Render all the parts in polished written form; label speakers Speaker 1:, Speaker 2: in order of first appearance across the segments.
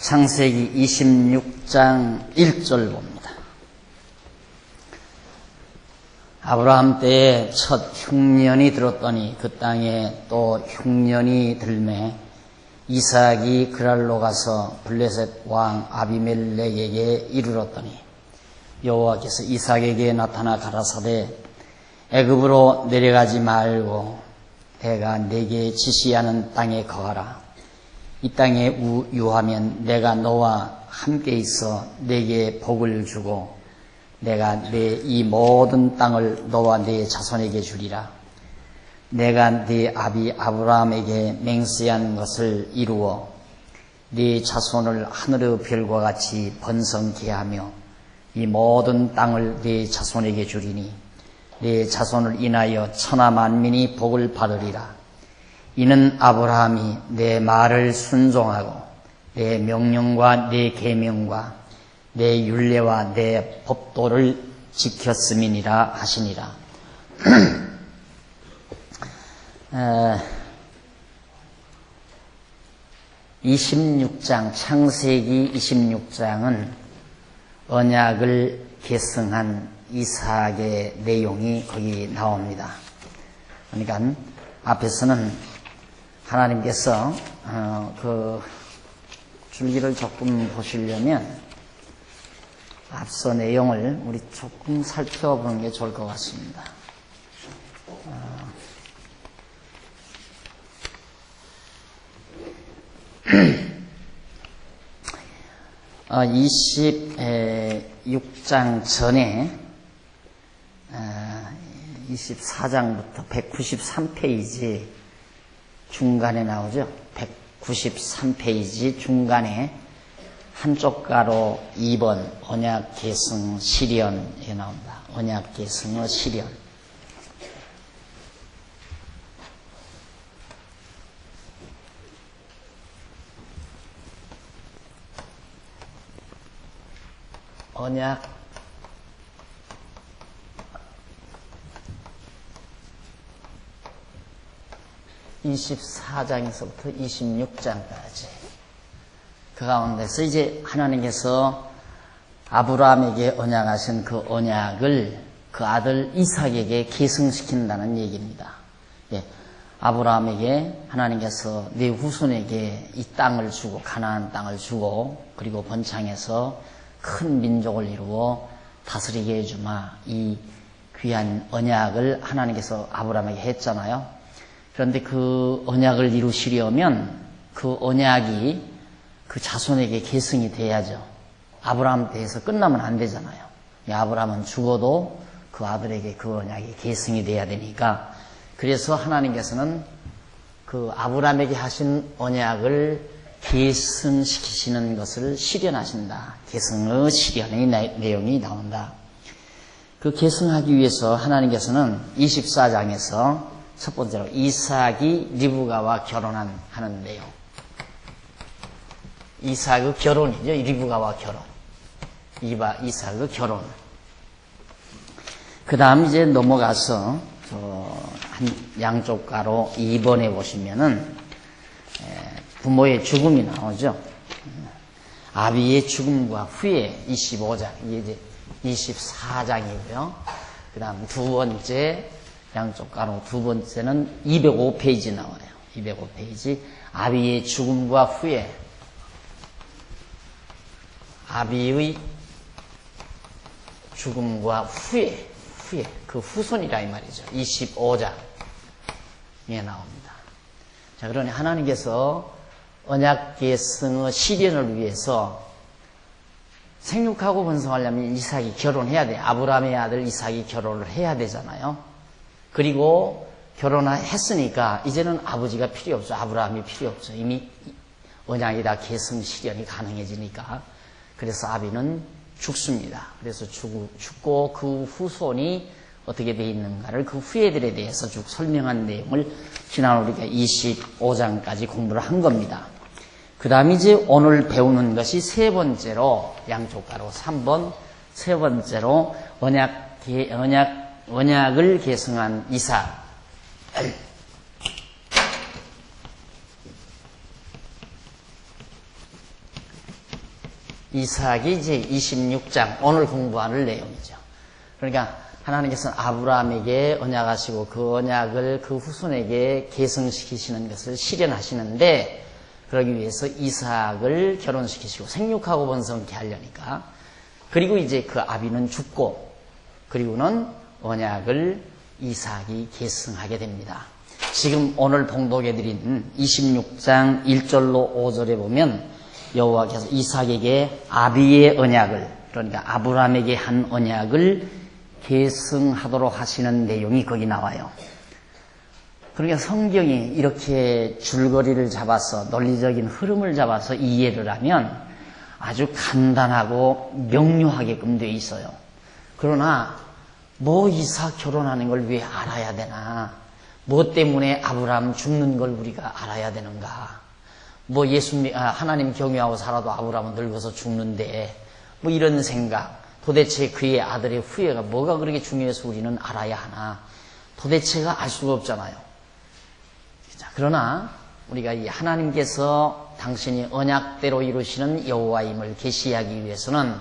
Speaker 1: 창세기 26장 1절 봅니다. 아브라함 때에 첫 흉년이 들었더니 그 땅에 또 흉년이 들매 이삭이 그랄로 가서 블레셋 왕 아비멜렉에게 이르렀더니 여호와께서 이삭에게 나타나 가라사대 애굽으로 내려가지 말고 내가 네게 지시하는 땅에 거하라. 이 땅에 유하면 내가 너와 함께 있어 네게 복을 주고 내가 네 이 모든 땅을 너와 네 자손에게 주리라. 내가 네 아비 아브라함에게 맹세한 것을 이루어 네 자손을 하늘의 별과 같이 번성케 하며 이 모든 땅을 네 자손에게 주리니 네 자손을 인하여 천하 만민이 복을 받으리라. 이는 아브라함이 내 말을 순종하고 내 명령과 내 계명과 내 율례와 내 법도를 지켰음이니라 하시니라. 26장 창세기 26장은 언약을 계승한 이삭의 내용이 거기 나옵니다. 그러니까 앞에서는 하나님께서 그 줄기를 조금 보시려면 앞서 내용을 우리 조금 살펴보는 게 좋을 것 같습니다. 26장 전에 24장부터 193페이지 중간에 나오죠. 193페이지 중간에 한쪽 가로 2번 언약 계승 실현에 나옵니다. 언약 계승의 실현. 언약 24장에서부터 26장까지 그 가운데서 이제 하나님께서 아브라함에게 언약하신 그 언약을 그 아들 이삭에게 계승시킨다는 얘기입니다. 예, 아브라함에게 하나님께서 네 후손에게 이 땅을 주고 가나안 땅을 주고 그리고 번창해서 큰 민족을 이루어 다스리게 해주마, 이 귀한 언약을 하나님께서 아브라함에게 했잖아요. 그런데 그 언약을 이루시려면 그 언약이 그 자손에게 계승이 돼야죠. 아브라함 때에서 끝나면 안 되잖아요. 아브라함은 죽어도 그 아들에게 그 언약이 계승이 돼야 되니까, 그래서 하나님께서는 그 아브라함에게 하신 언약을 계승시키시는 것을 실현하신다. 계승의 실현의 내용이 나온다. 그 계승하기 위해서 하나님께서는 24장에서 첫 번째로 이삭이 리브가와 결혼하는 내용. 이삭의 결혼이죠. 리브가와 결혼. 이삭의 결혼. 그 다음 이제 넘어가서 한 양쪽 가로 2번에 보시면은 부모의 죽음이 나오죠. 아비의 죽음과 후에 25장, 이게 이제 24장이고요. 그 다음 두 번째, 양쪽 가로 두 번째는 205페이지 나와요. 205페이지. 아비의 죽음과 후에, 아비의 죽음과 후에, 그 후손이라 이 말이죠. 25장에 나옵니다. 자, 그러니 하나님께서 언약 계승의 실현을 위해서 생육하고 번성하려면 이삭이 결혼해야 돼요. 아브라함의 아들 이삭이 결혼을 해야 되잖아요. 그리고 결혼했으니까 이제는 아버지가 필요 없죠. 아브라함이 필요 없죠. 이미 언약이 다 계승 실현이 가능해지니까. 그래서 아비는 죽습니다. 그래서 죽고 그 후손이 어떻게 되어 있는가를 그 후예들에 대해서 쭉 설명한 내용을 지난 우리가 25장까지 공부를 한 겁니다. 그 다음 이제 오늘 배우는 것이 세 번째로, 양쪽 가로 3번, 세 번째로 언약을 계승한 이삭. 이삭이 이제 26장 오늘 공부할 내용이죠. 그러니까 하나님께서는 아브라함에게 언약하시고 그 언약을 그 후손에게 계승시키시는 것을 실현하시는데, 그러기 위해서 이삭을 결혼시키시고 생육하고 번성케 하려니까, 그리고 이제 그 아비는 죽고 그리고는 언약을 이삭이 계승하게 됩니다. 지금 오늘 봉독해 드린 26장 1절로 5절에 보면 여호와께서 이삭에게 아비의 언약을, 그러니까 아브라함에게 한 언약을 계승하도록 하시는 내용이 거기 나와요. 그러니까 성경이 이렇게 줄거리를 잡아서 논리적인 흐름을 잡아서 이해를 하면 아주 간단하고 명료하게끔 되어 있어요. 그러나 뭐 이삭 결혼하는 걸 왜 알아야 되나? 뭐 때문에 아브라함 죽는 걸 우리가 알아야 되는가? 뭐 하나님 경외하고 살아도 아브라함은 늙어서 죽는데, 뭐 이런 생각. 도대체 그의 아들의 후예가 뭐가 그렇게 중요해서 우리는 알아야 하나? 도대체가 알 수가 없잖아요. 자, 그러나 우리가 이 하나님께서 당신이 언약대로 이루시는 여호와임을 계시하기 위해서는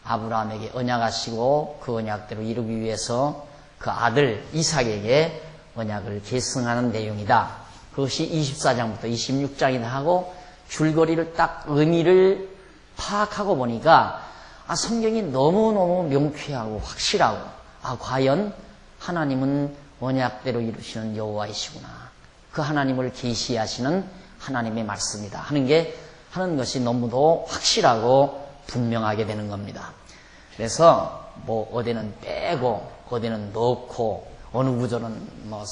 Speaker 1: 아브라함에게 언약하시고 그 언약대로 이루기 위해서 그 아들 이삭에게 언약을 계승하는 내용이다. 그것이 24장부터 26장이다 하고 줄거리를 딱 의미를 파악하고 보니까 성경이 너무너무 명쾌하고 확실하고, 과연 하나님은 언약대로 이루시는 여호와이시구나, 그 하나님을 계시하시는 하나님의 말씀이다 하는 것이 너무도 확실하고 분명하게 되는 겁니다. 그래서 뭐 어디는 빼고 어디는 넣고 어느 구절은 뭐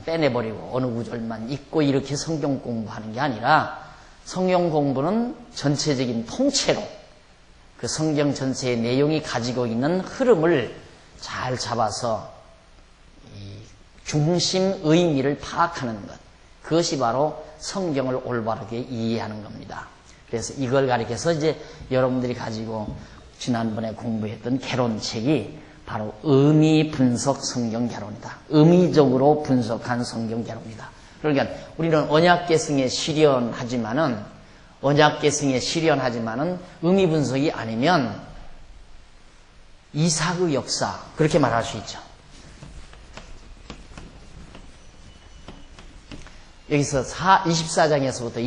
Speaker 1: 빼내버리고 어느 구절만 읽고 이렇게 성경 공부하는 게 아니라, 성경 공부는 전체적인 통째로 그 성경 전체의 내용이 가지고 있는 흐름을 잘 잡아서 이 중심 의미를 파악하는 것, 그것이 바로 성경을 올바르게 이해하는 겁니다. 그래서 이걸 가리켜서 이제 여러분들이 가지고 지난번에 공부했던 개론책이 바로 의미 분석 성경 개론이다. 의미적으로 분석한 성경 개론이다. 그러니까 우리는 언약 계승에 실현하지만은 의미 분석이 아니면 이삭의 역사, 그렇게 말할 수 있죠. 여기서 24장에서부터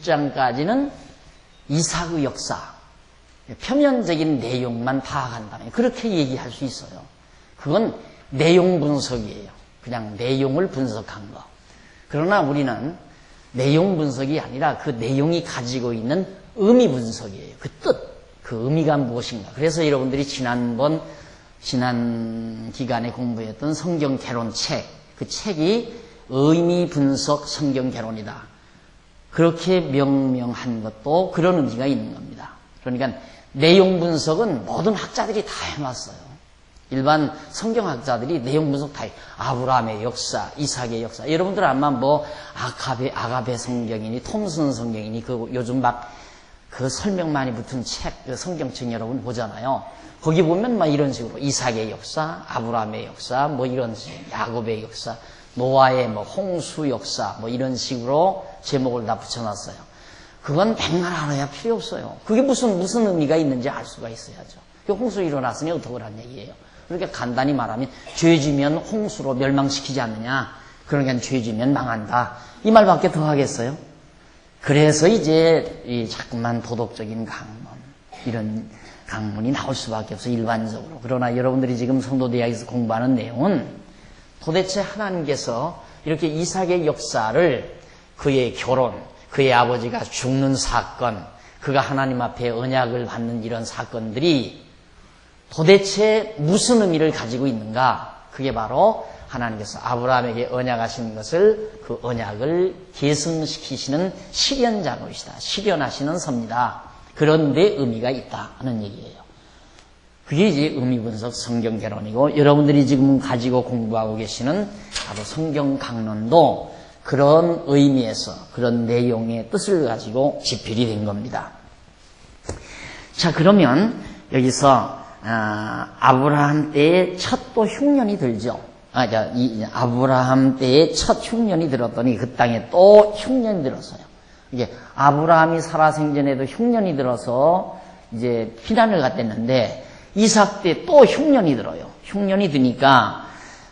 Speaker 1: 26장까지는 이삭의 역사, 표면적인 내용만 파악한다면 그렇게 얘기할 수 있어요. 그건 내용 분석이에요. 그냥 내용을 분석한 거. 그러나 우리는 내용 분석이 아니라 그 내용이 가지고 있는 의미 분석이에요. 그 뜻, 그 의미가 무엇인가. 그래서 여러분들이 지난 기간에 공부했던 성경 개론 책, 그 책이 의미 분석 성경 개론이다. 그렇게 명명한 것도 그런 의미가 있는 겁니다. 그러니까 내용 분석은 모든 학자들이 다 해놨어요. 일반 성경학자들이 내용 분석 다 해요. 아브라함의 역사, 이삭의 역사. 여러분들 아마 뭐 아가베 성경이니 톰슨 성경이니 그 요즘 막 그 설명 많이 붙은 책, 그 성경책 여러분 보잖아요. 거기 보면 막 이런 식으로 이삭의 역사, 아브라함의 역사, 뭐 이런 식으로 야곱의 역사, 노아의 뭐 홍수 역사, 뭐 이런 식으로 제목을 다 붙여놨어요. 그건 백날 알아야 필요 없어요. 그게 무슨 의미가 있는지 알 수가 있어야죠. 그 홍수 일어났으니 어떻게 하란 얘기예요. 그러니까 간단히 말하면 죄지면 홍수로 멸망시키지 않느냐. 그러니까 죄지면 망한다. 이 말밖에 더 하겠어요? 그래서 이제 이 자꾸만 도덕적인 강문, 이런 강문이 나올 수밖에 없어요. 일반적으로. 그러나 여러분들이 지금 성도대학에서 공부하는 내용은 도대체 하나님께서 이렇게 이삭의 역사를, 그의 결혼, 그의 아버지가 죽는 사건, 그가 하나님 앞에 언약을 받는 이런 사건들이 도대체 무슨 의미를 가지고 있는가? 그게 바로 하나님께서 아브라함에게 언약하신 것을, 그 언약을 계승시키시는 실현자로이시다. 실현하시는 섭니다. 그런 데 의미가 있다 하는 얘기예요. 그게 이제 의미분석 성경 개론이고, 여러분들이 지금 가지고 공부하고 계시는 바로 성경 강론도 그런 의미에서, 그런 내용의 뜻을 가지고 집필이 된 겁니다. 자, 그러면 여기서 아브라함 때의 첫 또 흉년이 들죠. 아브라함 때의 첫 흉년이 들었더니 그 땅에 또 흉년이 들었어요. 이게 아브라함이 살아생전에도 흉년이 들어서 이제 피난을 갔댔는데 이삭 때 또 흉년이 들어요. 흉년이 드니까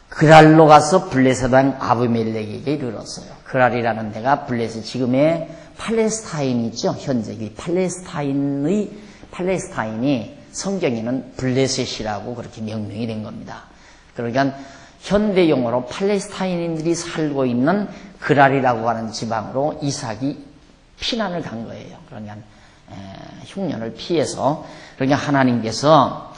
Speaker 1: 그랄로 가서 블레셋 왕 아비멜렉에게 이르렀어요. 그랄이라는 데가 블레셋, 지금의 팔레스타인이 있죠. 현재 이 팔레스타인이 성경에는 블레셋이라고 그렇게 명명이 된 겁니다. 그러니까 현대 용어로 팔레스타인인들이 살고 있는 그랄이라고 하는 지방으로 이삭이 피난을 간 거예요. 그러니까 흉년을 피해서. 그러니까 하나님께서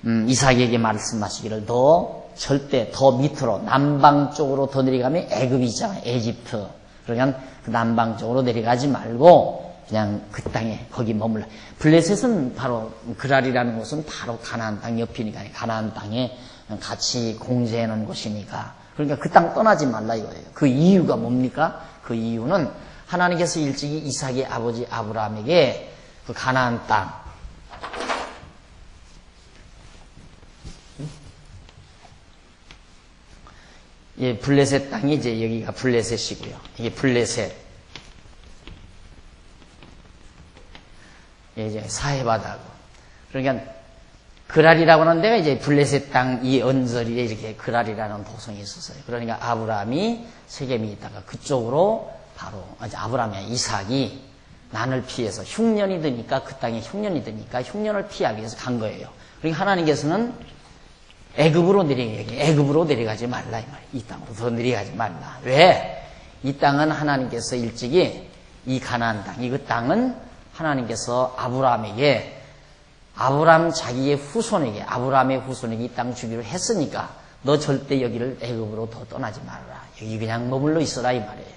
Speaker 1: 이삭에게 말씀하시기를 너 절대 더 밑으로 남방 쪽으로 더 내려가면 애굽이잖아요. 에집트. 그러니까 그 남방 쪽으로 내려가지 말고 그냥 그 땅에 거기 머물러. 블레셋은 바로 그랄이라는 곳은 바로 가나안 땅 옆이니까 가나안 땅에 같이 공제해 놓은 곳이니까. 그러니까 그 땅 떠나지 말라 이거예요. 그 이유가 뭡니까? 그 이유는 하나님께서 일찍이 이삭의 아버지 아브라함에게 그 가나안 땅, 예, 블레셋 땅이 이제 여기가 블레셋이고요. 이게 블레셋. 예, 이제 사해바다고. 그러니까 그랄이라고 하는 데가 이제 블레셋 땅 이 언저리에 이렇게 그랄이라는 도성이 있었어요. 그러니까 아브라함이 세겜이 있다가 그쪽으로 바로 이제 아브라함이 이삭이 난을 피해서 흉년이 드니까 그 땅에 흉년이 드니까 흉년을 피하기 위해서 간 거예요. 그러니까 하나님께서는 애굽으로 내려가지 말라 이 말이에요. 이 땅으로 더 내려가지 말라. 왜? 이 땅은 하나님께서 일찍이 이 가나안 땅, 이 그 땅은 하나님께서 아브라함에게 아브라함 자기의 후손에게 아브라함의 후손에게 이 땅 주기로 했으니까 너 절대 여기를 애굽으로 더 떠나지 말아라. 여기 그냥 머물러 있어라 이 말이에요.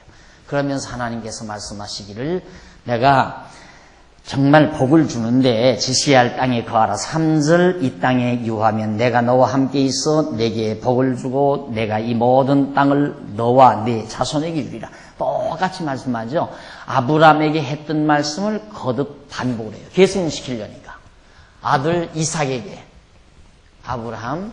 Speaker 1: 그러면서 하나님께서 말씀하시기를 내가 정말 복을 주는데 지시할 땅에 거하라. 3절 이 땅에 유하면 내가 너와 함께 있어 내게 복을 주고 내가 이 모든 땅을 너와 네 자손에게 주리라. 똑같이 말씀하죠. 아브라함에게 했던 말씀을 거듭 반복을 해요. 계승시키려니까. 아들 이삭에게 아브라함의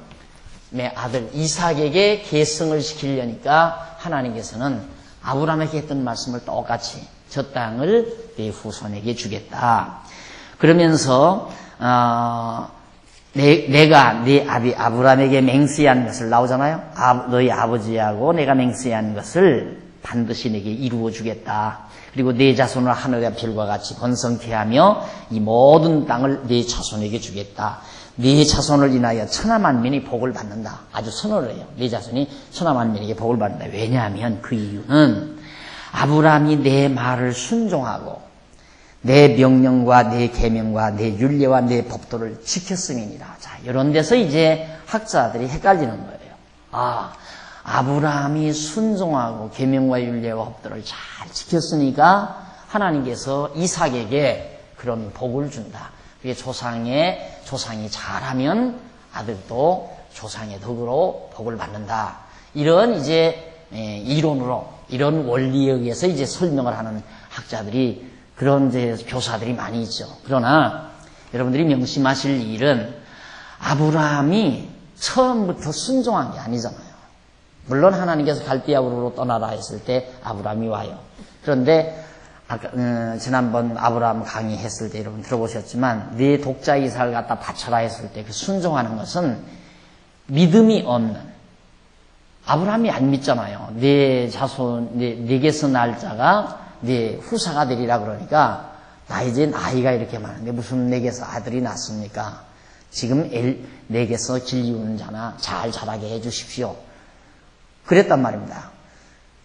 Speaker 1: 아들 이삭에게 계승을 시키려니까 하나님께서는 아브라함에게 했던 말씀을 똑같이 저 땅을 네 후손에게 주겠다. 그러면서 내가 네 아브라함에게 맹세한 것을 나오잖아요. 너희 아버지하고 내가 맹세한 것을 반드시 내게 이루어 주겠다. 그리고 네 자손을 하늘의 별과 같이 번성케 하며 이 모든 땅을 네 자손에게 주겠다. 네 자손을 인하여 천하만민이 복을 받는다. 아주 선언을 해요. 네 자손이 천하만민에게 복을 받는다. 왜냐하면 그 이유는 아브라함이 내 말을 순종하고 내 명령과 내 계명과 내 율례와 내 법도를 지켰음이니라. 자, 이런 데서 이제 학자들이 헷갈리는 거예요. 아브라함이 순종하고 계명과 율례와 법도를 잘 지켰으니까 하나님께서 이삭에게 그런 복을 준다. 그게 조상이 잘하면 아들도 조상의 덕으로 복을 받는다. 이런 이제 이론으로 이런 원리에 의해서 이제 설명을 하는 학자들이 그런 이제 교사들이 많이 있죠. 그러나 여러분들이 명심하실 일은 아브라함이 처음부터 순종한 게 아니잖아요. 물론 하나님께서 갈대아우르로 떠나라 했을 때 아브라함이 와요. 그런데 지난번 아브라함 강의했을 때 여러분 들어보셨지만 네 독자 이삭을 갖다 바쳐라 했을 때 그 순종하는 것은 믿음이 없는 아브라함이 안 믿잖아요. 네 자손, 네게서 날 자가 네 후사가 되리라 그러니까 나 이제 나이가 이렇게 많은데 무슨 내게서 아들이 낳습니까? 지금 내게서 길 이우는 자나 잘 자라게 해 주십시오. 그랬단 말입니다.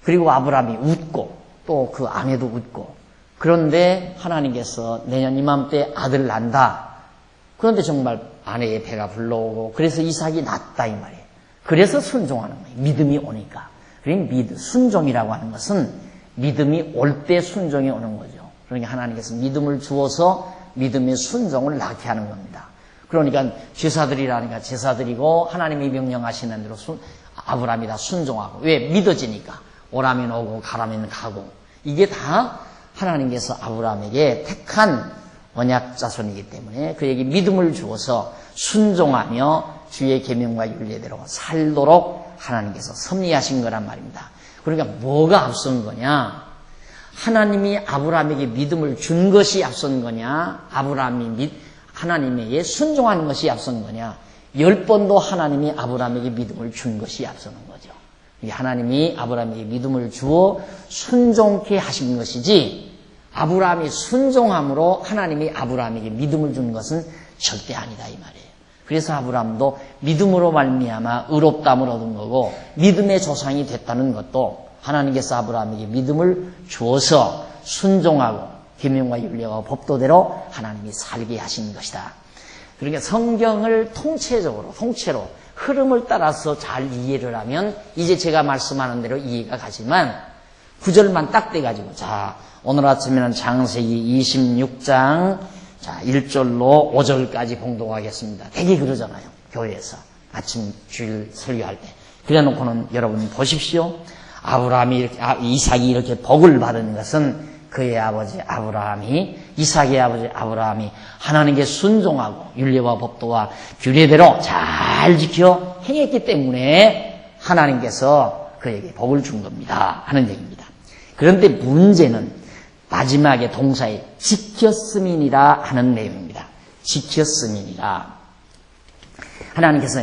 Speaker 1: 그리고 아브라함이 웃고 또 그 아내도 웃고 그런데 하나님께서 내년 이맘때 아들 난다. 그런데 정말 아내의 배가 불러오고 그래서 이삭이 낳았다 이 말이에요. 그래서 순종하는 거예요. 믿음이 오니까. 그러니까 순종이라고 하는 것은 믿음이 올 때 순종이 오는 거죠. 그러니까 하나님께서 믿음을 주어서 믿음의 순종을 낳게 하는 겁니다. 그러니까 제사들이라니까 제사드리고 하나님이 명령하시는 대로 아브라함이 다 순종하고 왜? 믿어지니까. 오라면 오고 가라면 가고 이게 다 하나님께서 아브라함에게 택한 언약 자손이기 때문에 그에게 믿음을 주어서 순종하며 주의 계명과 율례대로 살도록 하나님께서 섭리하신 거란 말입니다. 그러니까 뭐가 앞선 거냐? 하나님이 아브라함에게 믿음을 준 것이 앞선 거냐? 하나님에게 순종하는 것이 앞선 거냐? 10번도 하나님이 아브라함에게 믿음을 준 것이 앞서는 거죠. 하나님이 아브라함에게 믿음을 주어 순종케 하신 것이지, 아브라함이 순종함으로 하나님이 아브라함에게 믿음을 준 것은 절대 아니다 이 말이에요. 그래서 아브라함도 믿음으로 말미암아 의롭다함을 얻은 거고, 믿음의 조상이 됐다는 것도 하나님께서 아브라함에게 믿음을 주어서 순종하고 계명과 율례와 법도대로 하나님이 살게 하신 것이다. 그러니까 성경을 통째로 흐름을 따라서 잘 이해를 하면 이제 제가 말씀하는 대로 이해가 가지만, 구절만 딱 떼가지고, 자, 오늘 아침에는 창세기 26장 1절로 5절까지 봉독하겠습니다. 되게 그러잖아요, 교회에서 아침 주일 설교할 때. 그래 놓고는 여러분 보십시오. 이삭이 이렇게 복을 받은 것은 그의 아버지 아브라함이, 이삭의 아버지 아브라함이 하나님께 순종하고 율례와 법도와 규례대로 잘 지켜 행했기 때문에 하나님께서 그에게 복을 준 겁니다 하는 얘기입니다. 그런데 문제는 마지막에 동사에 지켰음이니라 하는 내용입니다. 지켰음이니라. 하나님께서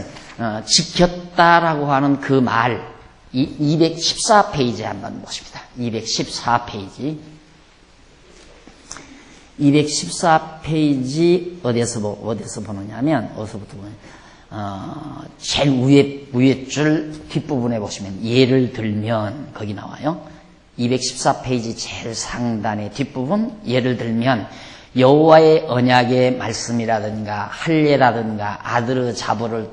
Speaker 1: 지켰다라고 하는 그 말, 214페이지 한번 보십니다. 214페이지. 214페이지 어디서 보느냐면, 어디서부터 보냐면, 제일 위에 줄 뒷부분에 보시면, 예를 들면, 거기 나와요. 214페이지 제일 상단의 뒷부분, 예를 들면, 여호와의 언약의 말씀이라든가, 할례라든가, 아들의 자보를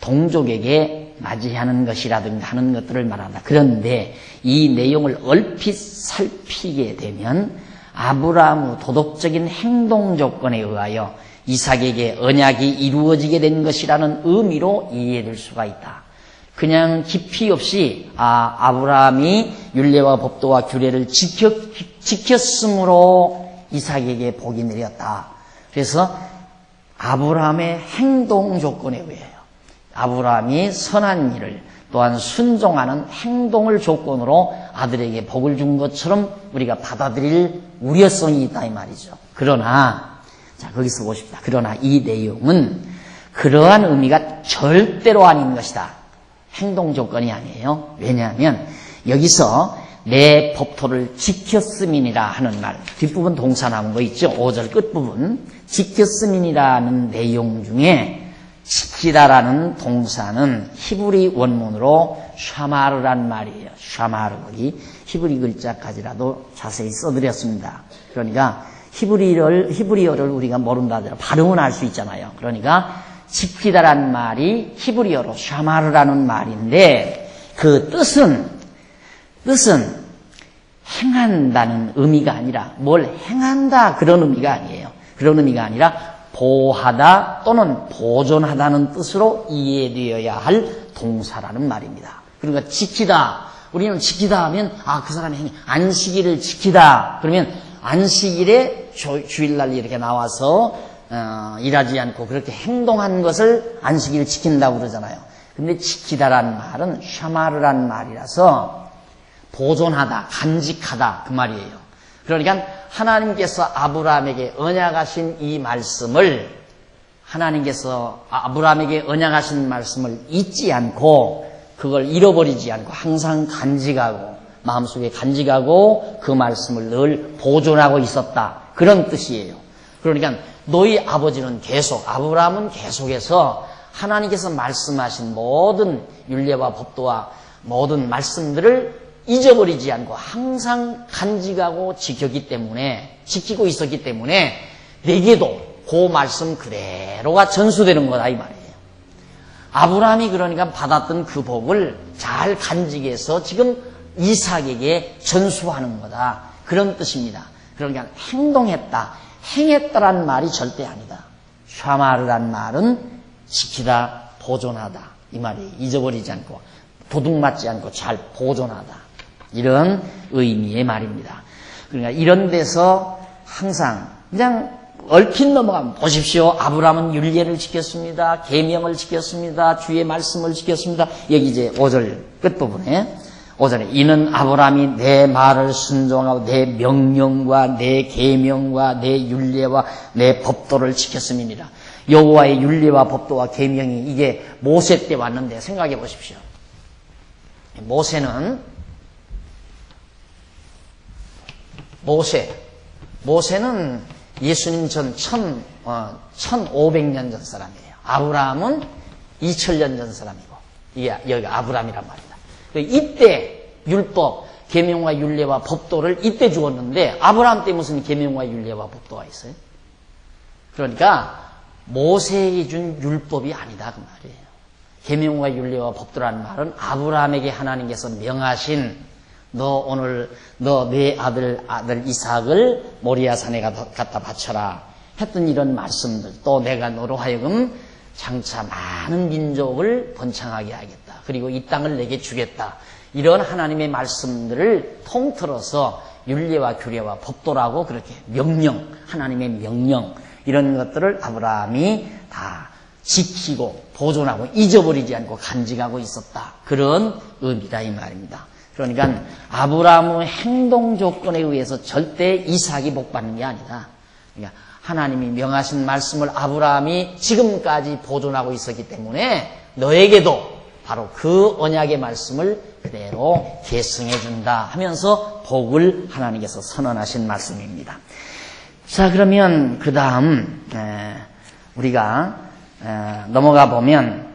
Speaker 1: 동족에게 맞이하는 것이라든가 하는 것들을 말한다. 그런데 이 내용을 얼핏 살피게 되면, 아브라함의 도덕적인 행동 조건에 의하여 이삭에게 언약이 이루어지게 된 것이라는 의미로 이해될 수가 있다. 그냥 깊이 없이 아브라함이 율례와 법도와 규례를 지켰으므로 이삭에게 복이 내렸다. 그래서 아브라함의 행동 조건에 의해요. 아브라함이 선한 일을, 또한 순종하는 행동을 조건으로 아들에게 복을 준 것처럼 우리가 받아들일 우려성이 있다 이 말이죠. 그러나, 자, 거기서 보십시다. 그러나 이 내용은 그러한 의미가 절대로 아닌 것이다. 행동 조건이 아니에요. 왜냐하면 여기서 내 법도를 지켰음이니라 하는 말, 뒷부분 동사 나온 거 있죠. 5절 끝부분. 지켰음이니라는 내용 중에 지키다라는 동사는 히브리 원문으로 샤마르란 말이에요. 샤마르, 거기 히브리 글자까지라도 자세히 써드렸습니다. 그러니까 히브리어를 우리가 모른다 하더라도 발음은 알 수 있잖아요. 그러니까 지키다란 말이 히브리어로 샤마르라는 말인데, 그 뜻은 행한다는 의미가 아니라, 뭘 행한다 그런 의미가 아니에요. 그런 의미가 아니라 보호하다 또는 보존하다는 뜻으로 이해되어야 할 동사라는 말입니다. 그러니까 지키다, 우리는 지키다 하면 그 사람이 안식일을 지키다 그러면 안식일에 주일날 이렇게 나와서 일하지 않고 그렇게 행동한 것을 안식일을 지킨다고 그러잖아요. 근데 지키다라는 말은 샤마르란 말이라서 보존하다, 간직하다 그 말이에요. 그러니까 하나님께서 아브라함에게 언약하신 이 말씀을, 하나님께서 아브라함에게 언약하신 말씀을 잊지 않고 그걸 잃어버리지 않고 항상 간직하고, 마음속에 간직하고 그 말씀을 늘 보존하고 있었다, 그런 뜻이에요. 그러니까 너희 아버지는 계속, 아브라함은 계속해서 하나님께서 말씀하신 모든 율례와 법도와 모든 말씀들을 잊어버리지 않고 항상 간직하고 지키고 있었기 때문에 내게도 그 말씀 그대로가 전수되는 거다 이 말이에요. 아브라함이 그러니까 받았던 그 복을 잘 간직해서 지금 이삭에게 전수하는 거다, 그런 뜻입니다. 그러니까 행했다란 말이 절대 아니다. 샤마르란 말은 지키다, 보존하다 이 말이, 잊어버리지 않고 도둑맞지 않고 잘 보존하다, 이런 의미의 말입니다. 그러니까 이런 데서 항상 그냥 얼핏 넘어가면, 보십시오. 아브라함은 율례를 지켰습니다. 계명을 지켰습니다. 주의 말씀을 지켰습니다. 여기 이제 5절 끝부분에 5절에 이는 아브라함이 내 말을 순종하고 내 명령과 내 계명과 내 율례와 내 법도를 지켰음이니라. 여호와의 율례와 법도와 계명이 이게 모세 때 왔는데 생각해 보십시오. 모세는 예수님 전 1500년 전 사람이에요. 아브라함은 2000년 전 사람이고, 이게 여기 아브라함이란 말입니다. 이때 율법, 계명과 율례와 법도를 이때 주었는데 아브라함 때 무슨 계명과 율례와 법도가 있어요? 그러니까 모세에게 준 율법이 아니다 그 말이에요. 계명과 율례와 법도라는 말은 아브라함에게 하나님께서 명하신 너 오늘 너 내 아들 이삭을 모리아 산에 갖다 바쳐라 했던 이런 말씀들, 또 내가 너로 하여금 장차 많은 민족을 번창하게 하겠다. 그리고 이 땅을 내게 주겠다. 이런 하나님의 말씀들을 통틀어서 율례와 규례와 법도라고 그렇게 명령, 하나님의 명령 이런 것들을 아브라함이 다 지키고 보존하고 잊어버리지 않고 간직하고 있었다. 그런 의미다 이 말입니다. 그러니까 아브라함의 행동 조건에 의해서 절대 이삭이 복받는 게 아니다. 그러니까 하나님이 명하신 말씀을 아브라함이 지금까지 보존하고 있었기 때문에 너에게도 바로 그 언약의 말씀을 그대로 계승해 준다 하면서 복을 하나님께서 선언하신 말씀입니다. 자, 그러면 그 다음 우리가 넘어가 보면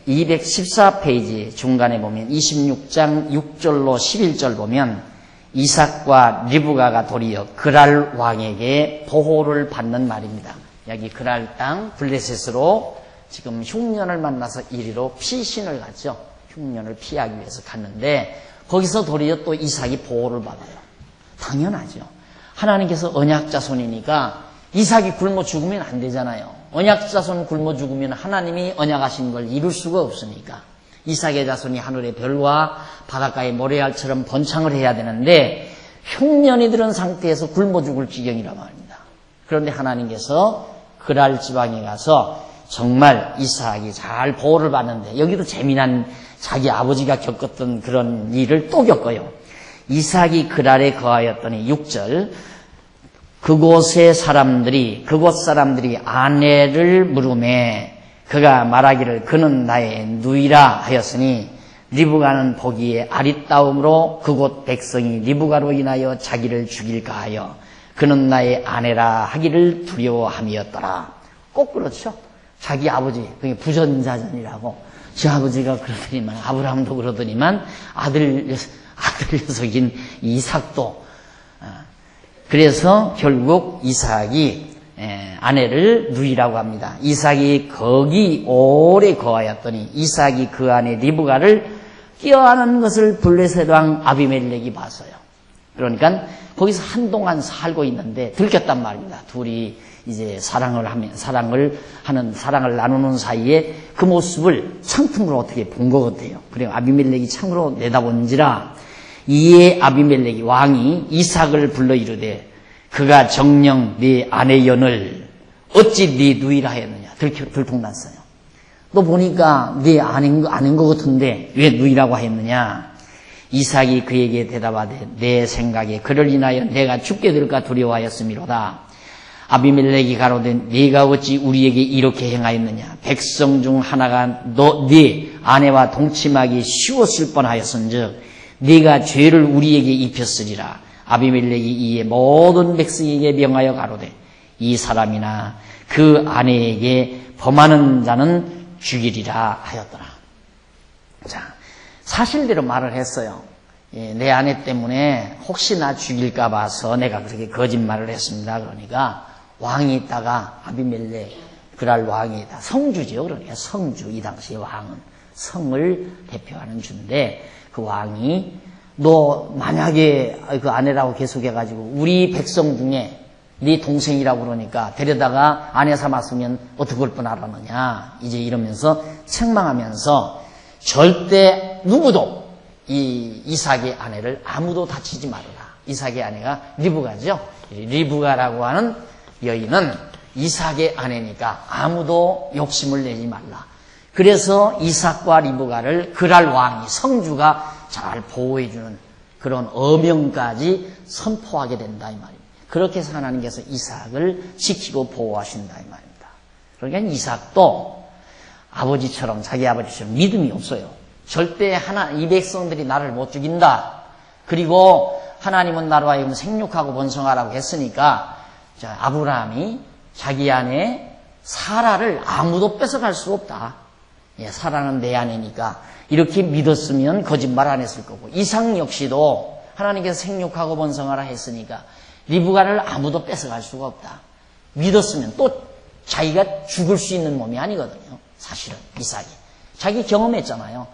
Speaker 1: 214페이지 중간에 보면 26장 6절로 11절 보면 이삭과 리브가가 도리어 그랄 왕에게 보호를 받는 말입니다. 여기 그랄 땅 블레셋으로 지금 흉년을 만나서 이리로 피신을 갔죠. 흉년을 피하기 위해서 갔는데 거기서 도리어 또 이삭이 보호를 받아요. 당연하죠. 하나님께서 언약 자손이니까 이삭이 굶어 죽으면 안 되잖아요. 언약 자손 굶어 죽으면 하나님이 언약하신 걸 이룰 수가 없으니까 이삭의 자손이 하늘의 별과 바닷가의 모래알처럼 번창을 해야 되는데 흉년이 들은 상태에서 굶어 죽을 지경이란 말입니다. 그런데 하나님께서 그랄 지방에 가서 정말 이삭이 잘 보호를 받는데 여기도 재미난 자기 아버지가 겪었던 그런 일을 또 겪어요. 이삭이 그랄에 거하였더니 6절 그곳 사람들이 아내를 물으매 그가 말하기를 그는 나의 누이라 하였으니 리브가는 보기에 아리따움으로 그곳 백성이 리브가로 인하여 자기를 죽일까 하여 그는 나의 아내라 하기를 두려워함이었더라. 꼭 그렇죠. 자기 아버지, 그게 부전자전이라고 제 아버지가 그러더니만 아브라함도 그러더니만 아들 녀석인 이삭도 그래서 결국 이삭이 아내를 누이라고 합니다. 이삭이 거기 오래 거하였더니 이삭이 그 안에 리브가를 껴안은 것을 블레셋 왕 아비멜렉이 봤어요. 그러니까 거기서 한동안 살고 있는데 들켰단 말입니다. 둘이 이제 사랑을 나누는 사이에 그 모습을 창틈으로 어떻게 본 것 같아요. 그리고 아비멜렉이 창으로 내다본지라 이에 아비멜렉이 왕이 이삭을 불러 이르되 그가 정녕 네 아내 연을 어찌 네 누이라 하였느냐. 들통났어요. 너 보니까 네 아닌 것 같은데 왜 누이라고 하였느냐. 이삭이 그에게 대답하되 내 생각에 그를 인하여 내가 죽게 될까 두려워하였음이로다. 아비멜렉이 가로되 네가 어찌 우리에게 이렇게 행하였느냐. 백성 중 하나가 네 아내와 동침하기 쉬웠을 뻔하였은즉 네가 죄를 우리에게 입혔으리라. 아비멜렉이 이에 모든 백성에게 명하여 가로되 이 사람이나 그 아내에게 범하는 자는 죽이리라 하였더라. 자, 사실대로 말을 했어요. 내 아내 때문에 혹시나 죽일까 봐서 내가 그렇게 거짓말을 했습니다. 그러니까 왕이 있다가 아비멜렉 그랄 왕이 있다. 성주죠. 그러니까 성주. 이 당시의 왕은 성을 대표하는 주인데 그 왕이 너 만약에 그 아내라고 계속해가지고 우리 백성 중에 네 동생이라고 그러니까 데려다가 아내 삼았으면 어떻게 할 뻔하라느냐. 이제 이러면서 책망하면서 절대 누구도 이 이삭의 아내를 아무도 다치지 말아라. 이삭의 아내가 리브가죠. 리브가라고 하는 여인은 이삭의 아내니까 아무도 욕심을 내지 말라. 그래서 이삭과 리브가를 그랄 왕이 성주가 잘 보호해주는 그런 어명까지 선포하게 된다 이 말입니다. 그렇게 해서 하나님께서 이삭을 지키고 보호하신다 이 말입니다. 그러니까 이삭도 아버지처럼 자기 아버지처럼 믿음이 없어요. 절대 이 백성들이 나를 못 죽인다. 그리고 하나님은 나로 하여금 생육하고 번성하라고 했으니까 아브라함이 자기 아내 사라를 아무도 뺏어갈 수 없다. 사라는 내 아내니까 이렇게 믿었으면 거짓말 안 했을 거고, 이삭 역시도 하나님께서 생육하고 번성하라 했으니까 리브가를 아무도 뺏어갈 수가 없다. 믿었으면 또 자기가 죽을 수 있는 몸이 아니거든요. 사실은 이삭이 자기 경험했잖아요.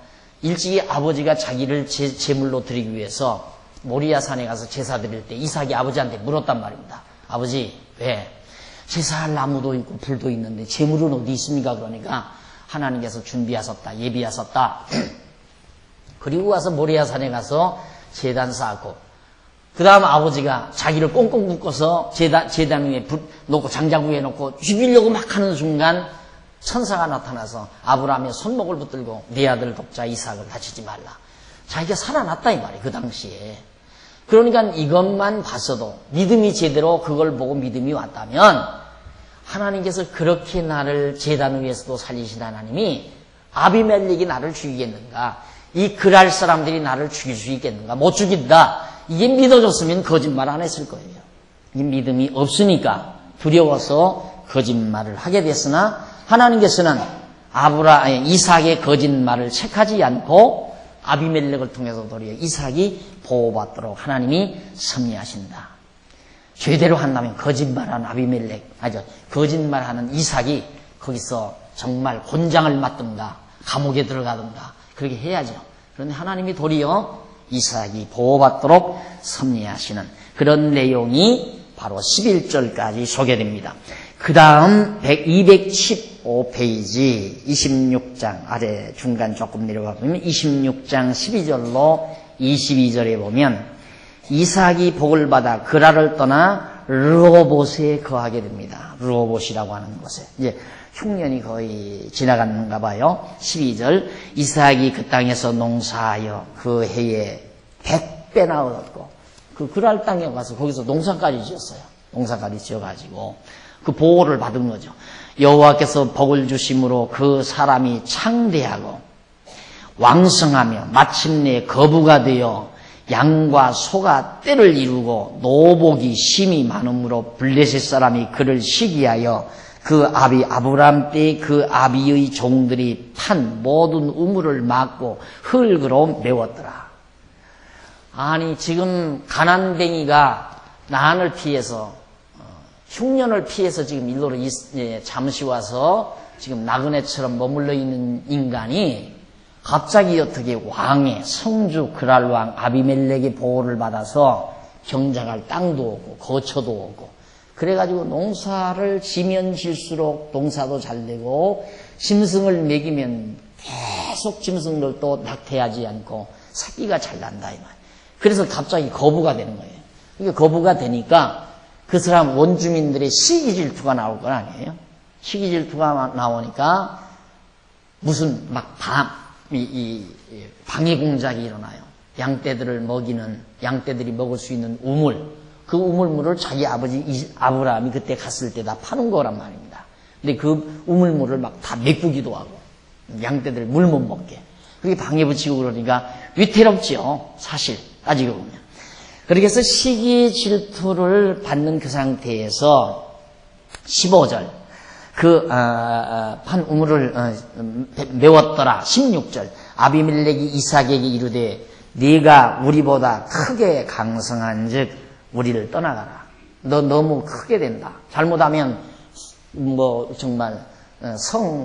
Speaker 1: 일찍이 아버지가 자기를 제물로 드리기 위해서 모리아 산에 가서 제사 드릴 때 이삭이 아버지한테 물었단 말입니다. 아버지, 왜? 제사할 나무도 있고 불도 있는데 제물은 어디 있습니까? 그러니까 하나님께서 준비하셨다, 예비하셨다. 그리고 가서 모리아 산에 가서 제단 쌓고, 그 다음 아버지가 자기를 꽁꽁 묶어서 제단 위에 불 놓고 장작 위에 놓고 죽이려고 막 하는 순간 천사가 나타나서 아브라함의 손목을 붙들고 네 아들 독자 이삭을 다치지 말라. 자기가 살아났다 이 말이에요. 그 당시에. 그러니까 이것만 봤어도 믿음이 제대로 그걸 보고 믿음이 왔다면 하나님께서 그렇게 나를 제단 위에서도 살리신 하나님이 아비멜렉이 나를 죽이겠는가? 이 그랄 사람들이 나를 죽일 수 있겠는가? 못 죽인다. 이게 믿어졌으면 거짓말 안 했을 거예요. 이 믿음이 없으니까 두려워서 거짓말을 하게 됐으나 하나님께서는 이삭의 거짓말을 책하지 않고 아비멜렉을 통해서 도리어 이삭이 보호받도록 하나님이 섭리하신다. 제대로 한다면 거짓말하는 아비멜렉, 거짓말하는 이삭이 거기서 정말 곤장을 맞든가 감옥에 들어가든가 그렇게 해야죠. 그런데 하나님이 도리어 이삭이 보호받도록 섭리하시는 그런 내용이 바로 11절까지 소개됩니다. 그 다음 215페이지 26장 아래 중간 조금 내려가 보면 26장 12절로 22절에 보면 이삭이 복을 받아 그랄을 떠나 르호봇에 거하게 됩니다. 르호봇이라고 하는 곳에 이제 흉년이 거의 지나갔는가 봐요. 12절 이삭이 그 땅에서 농사하여 그 해에 100배나 얻었고 그 그랄 땅에 가서 거기서 농사까지 지었어요. 농사까지 지어가지고 그 보호를 받은 거죠. 여호와께서 복을 주심으로 그 사람이 창대하고 왕성하며 마침내 거부가 되어 양과 소가 떼를 이루고 노복이 심이 많으므로 블레셋 사람이 그를 시기하여 그 아비 아브람 때의 그 아비의 종들이 판 모든 우물을 막고 흙으로 메웠더라. 아니 지금 가난뱅이가 난을 피해서 흉년을 피해서 지금 일로로 잠시 와서 지금 나그네처럼 머물러 있는 인간이 갑자기 어떻게 왕의 성주 그랄왕 아비멜렉의 보호를 받아서 경작할 땅도 오고 거처도 오고 그래가지고 농사를 지면 질수록 농사도 잘 되고 짐승을 먹이면 계속 짐승들도 낙태하지 않고 새끼가 잘 난다 이 말. 그래서 갑자기 거부가 되는 거예요. 이게 거부가 되니까 그 사람 원주민들의 시기 질투가 나올 건 아니에요. 시기 질투가 나오니까 무슨 막 방해 공작이 일어나요. 양떼들을 먹이는 양떼들이 먹을 수 있는 우물, 그 우물물을 자기 아버지 아브라함이 그때 갔을 때 다 파는 거란 말입니다. 근데 그 우물물을 막 다 메꾸기도 하고 양떼들 물 못 먹게 그게 방해 붙이고 그러니까 위태롭지요. 사실 따지고 보면. 그렇게 해서 시기 질투를 받는 그 상태에서 15절 판 우물을 메웠더라. 16절 아비멜렉이 이삭에게 이르되 네가 우리보다 크게 강성한 즉 우리를 떠나가라. 너 너무 크게 된다. 잘못하면 뭐 정말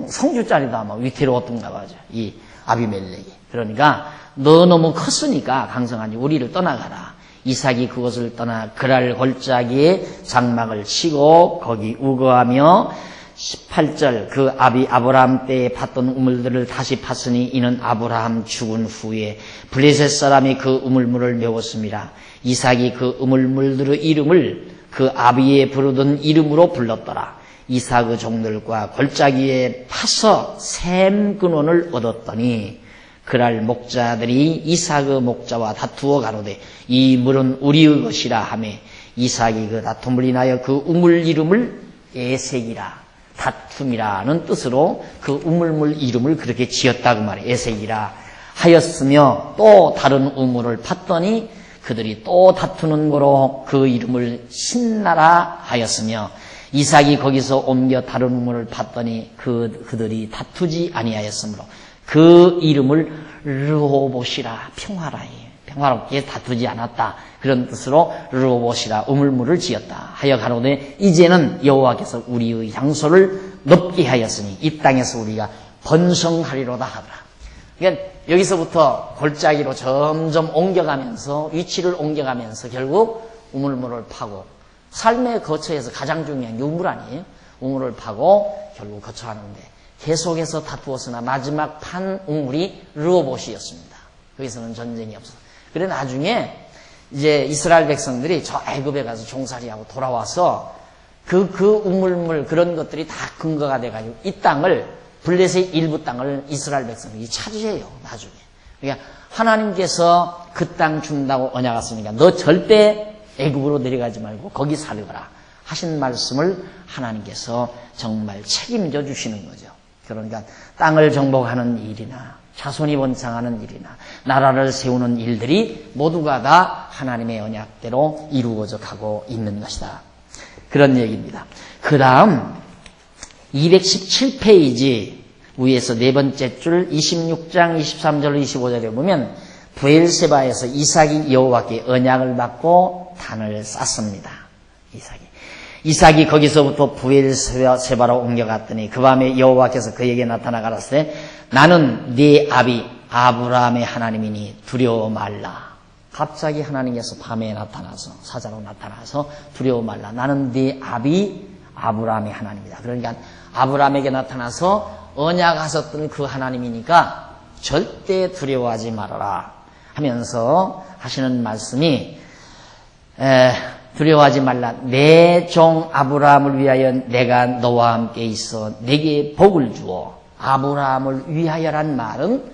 Speaker 1: 성주짜리도 아마 위태로웠던가 봐죠. 이 아비멜렉이. 그러니까 너 너무 컸으니까 강성하니 우리를 떠나가라. 이삭이 그곳을 떠나 그랄 골짜기에 장막을 치고 거기 우거하며 18절 그 아브라함 때에 팠던 우물들을 다시 팠으니 이는 아브라함 죽은 후에 블레셋 사람이 그 우물물을 메웠습니다. 이삭이 그 우물물들의 이름을 그 아비에 부르던 이름으로 불렀더라. 이삭의 종들과 골짜기에 파서 샘 근원을 얻었더니 그날 목자들이 이삭의 목자와 다투어 가로되 이 물은 우리의 것이라 하며 이삭이 그 다툼을 인하여 그 우물 이름을 에색이라 다툼이라는 뜻으로 그 우물물 이름을 그렇게 지었다고 말해. 에색이라 하였으며 또 다른 우물을 팠더니 그들이 또 다투는 거로 그 이름을 신나라 하였으며 이삭이 거기서 옮겨 다른 우물을 팠더니 그들이 다투지 아니하였으므로 그 이름을 르호봇이라 평화롭게 다투지 않았다. 그런 뜻으로 르호봇이라 우물물을 지었다. 하여 가로되 이제는 여호와께서 우리의 향소를 높게 하였으니 이 땅에서 우리가 번성하리로다 하더라. 그러니까 여기서부터 골짜기로 점점 옮겨가면서 위치를 옮겨가면서 결국 우물물을 파고 삶의 거처에서 가장 중요한 게 우물 아니에요? 우물을 파고 결국 거처하는데 계속해서 다투었으나 마지막 판 우물이 르호봇이었습니다. 거기서는 전쟁이 없어. 그래 나중에 이제 이스라엘 백성들이 저 애굽에 가서 종살이하고 돌아와서 그 우물물 그런 것들이 다 근거가 돼가지고 이 땅을 블레셋의 일부 땅을 이스라엘 백성들이 차지해요. 나중에. 그러니까 하나님께서 그 땅 준다고 언약했으니까 너 절대 애굽으로 내려가지 말고 거기 살거라 하신 말씀을 하나님께서 정말 책임져 주시는 거죠. 그러니까 땅을 정복하는 일이나 자손이 번창하는 일이나 나라를 세우는 일들이 모두가 다 하나님의 언약대로 이루어져 가고 있는 것이다. 그런 얘기입니다. 그 다음 217페이지 위에서 네 번째 줄 26장 23절 25절에 보면 브엘세바에서 이삭이 여호와께 언약을 받고 단을 쌌습니다. 이삭이 거기서부터 브엘세바로 옮겨갔더니 그 밤에 여호와께서 그에게 나타나 가라사대 나는 네 아비 아브라함의 하나님이니 두려워 말라. 갑자기 하나님께서 밤에 나타나서 사자로 나타나서 두려워 말라. 나는 네 아비 아브라함의 하나님이다. 그러니까 아브라함에게 나타나서 언약하셨던 그 하나님이니까 절대 두려워하지 말아라 하면서 하시는 말씀이 두려워하지 말라. 내 종 아브라함을 위하여 내가 너와 함께 있어 내게 복을 주어. 아브라함을 위하여란 말은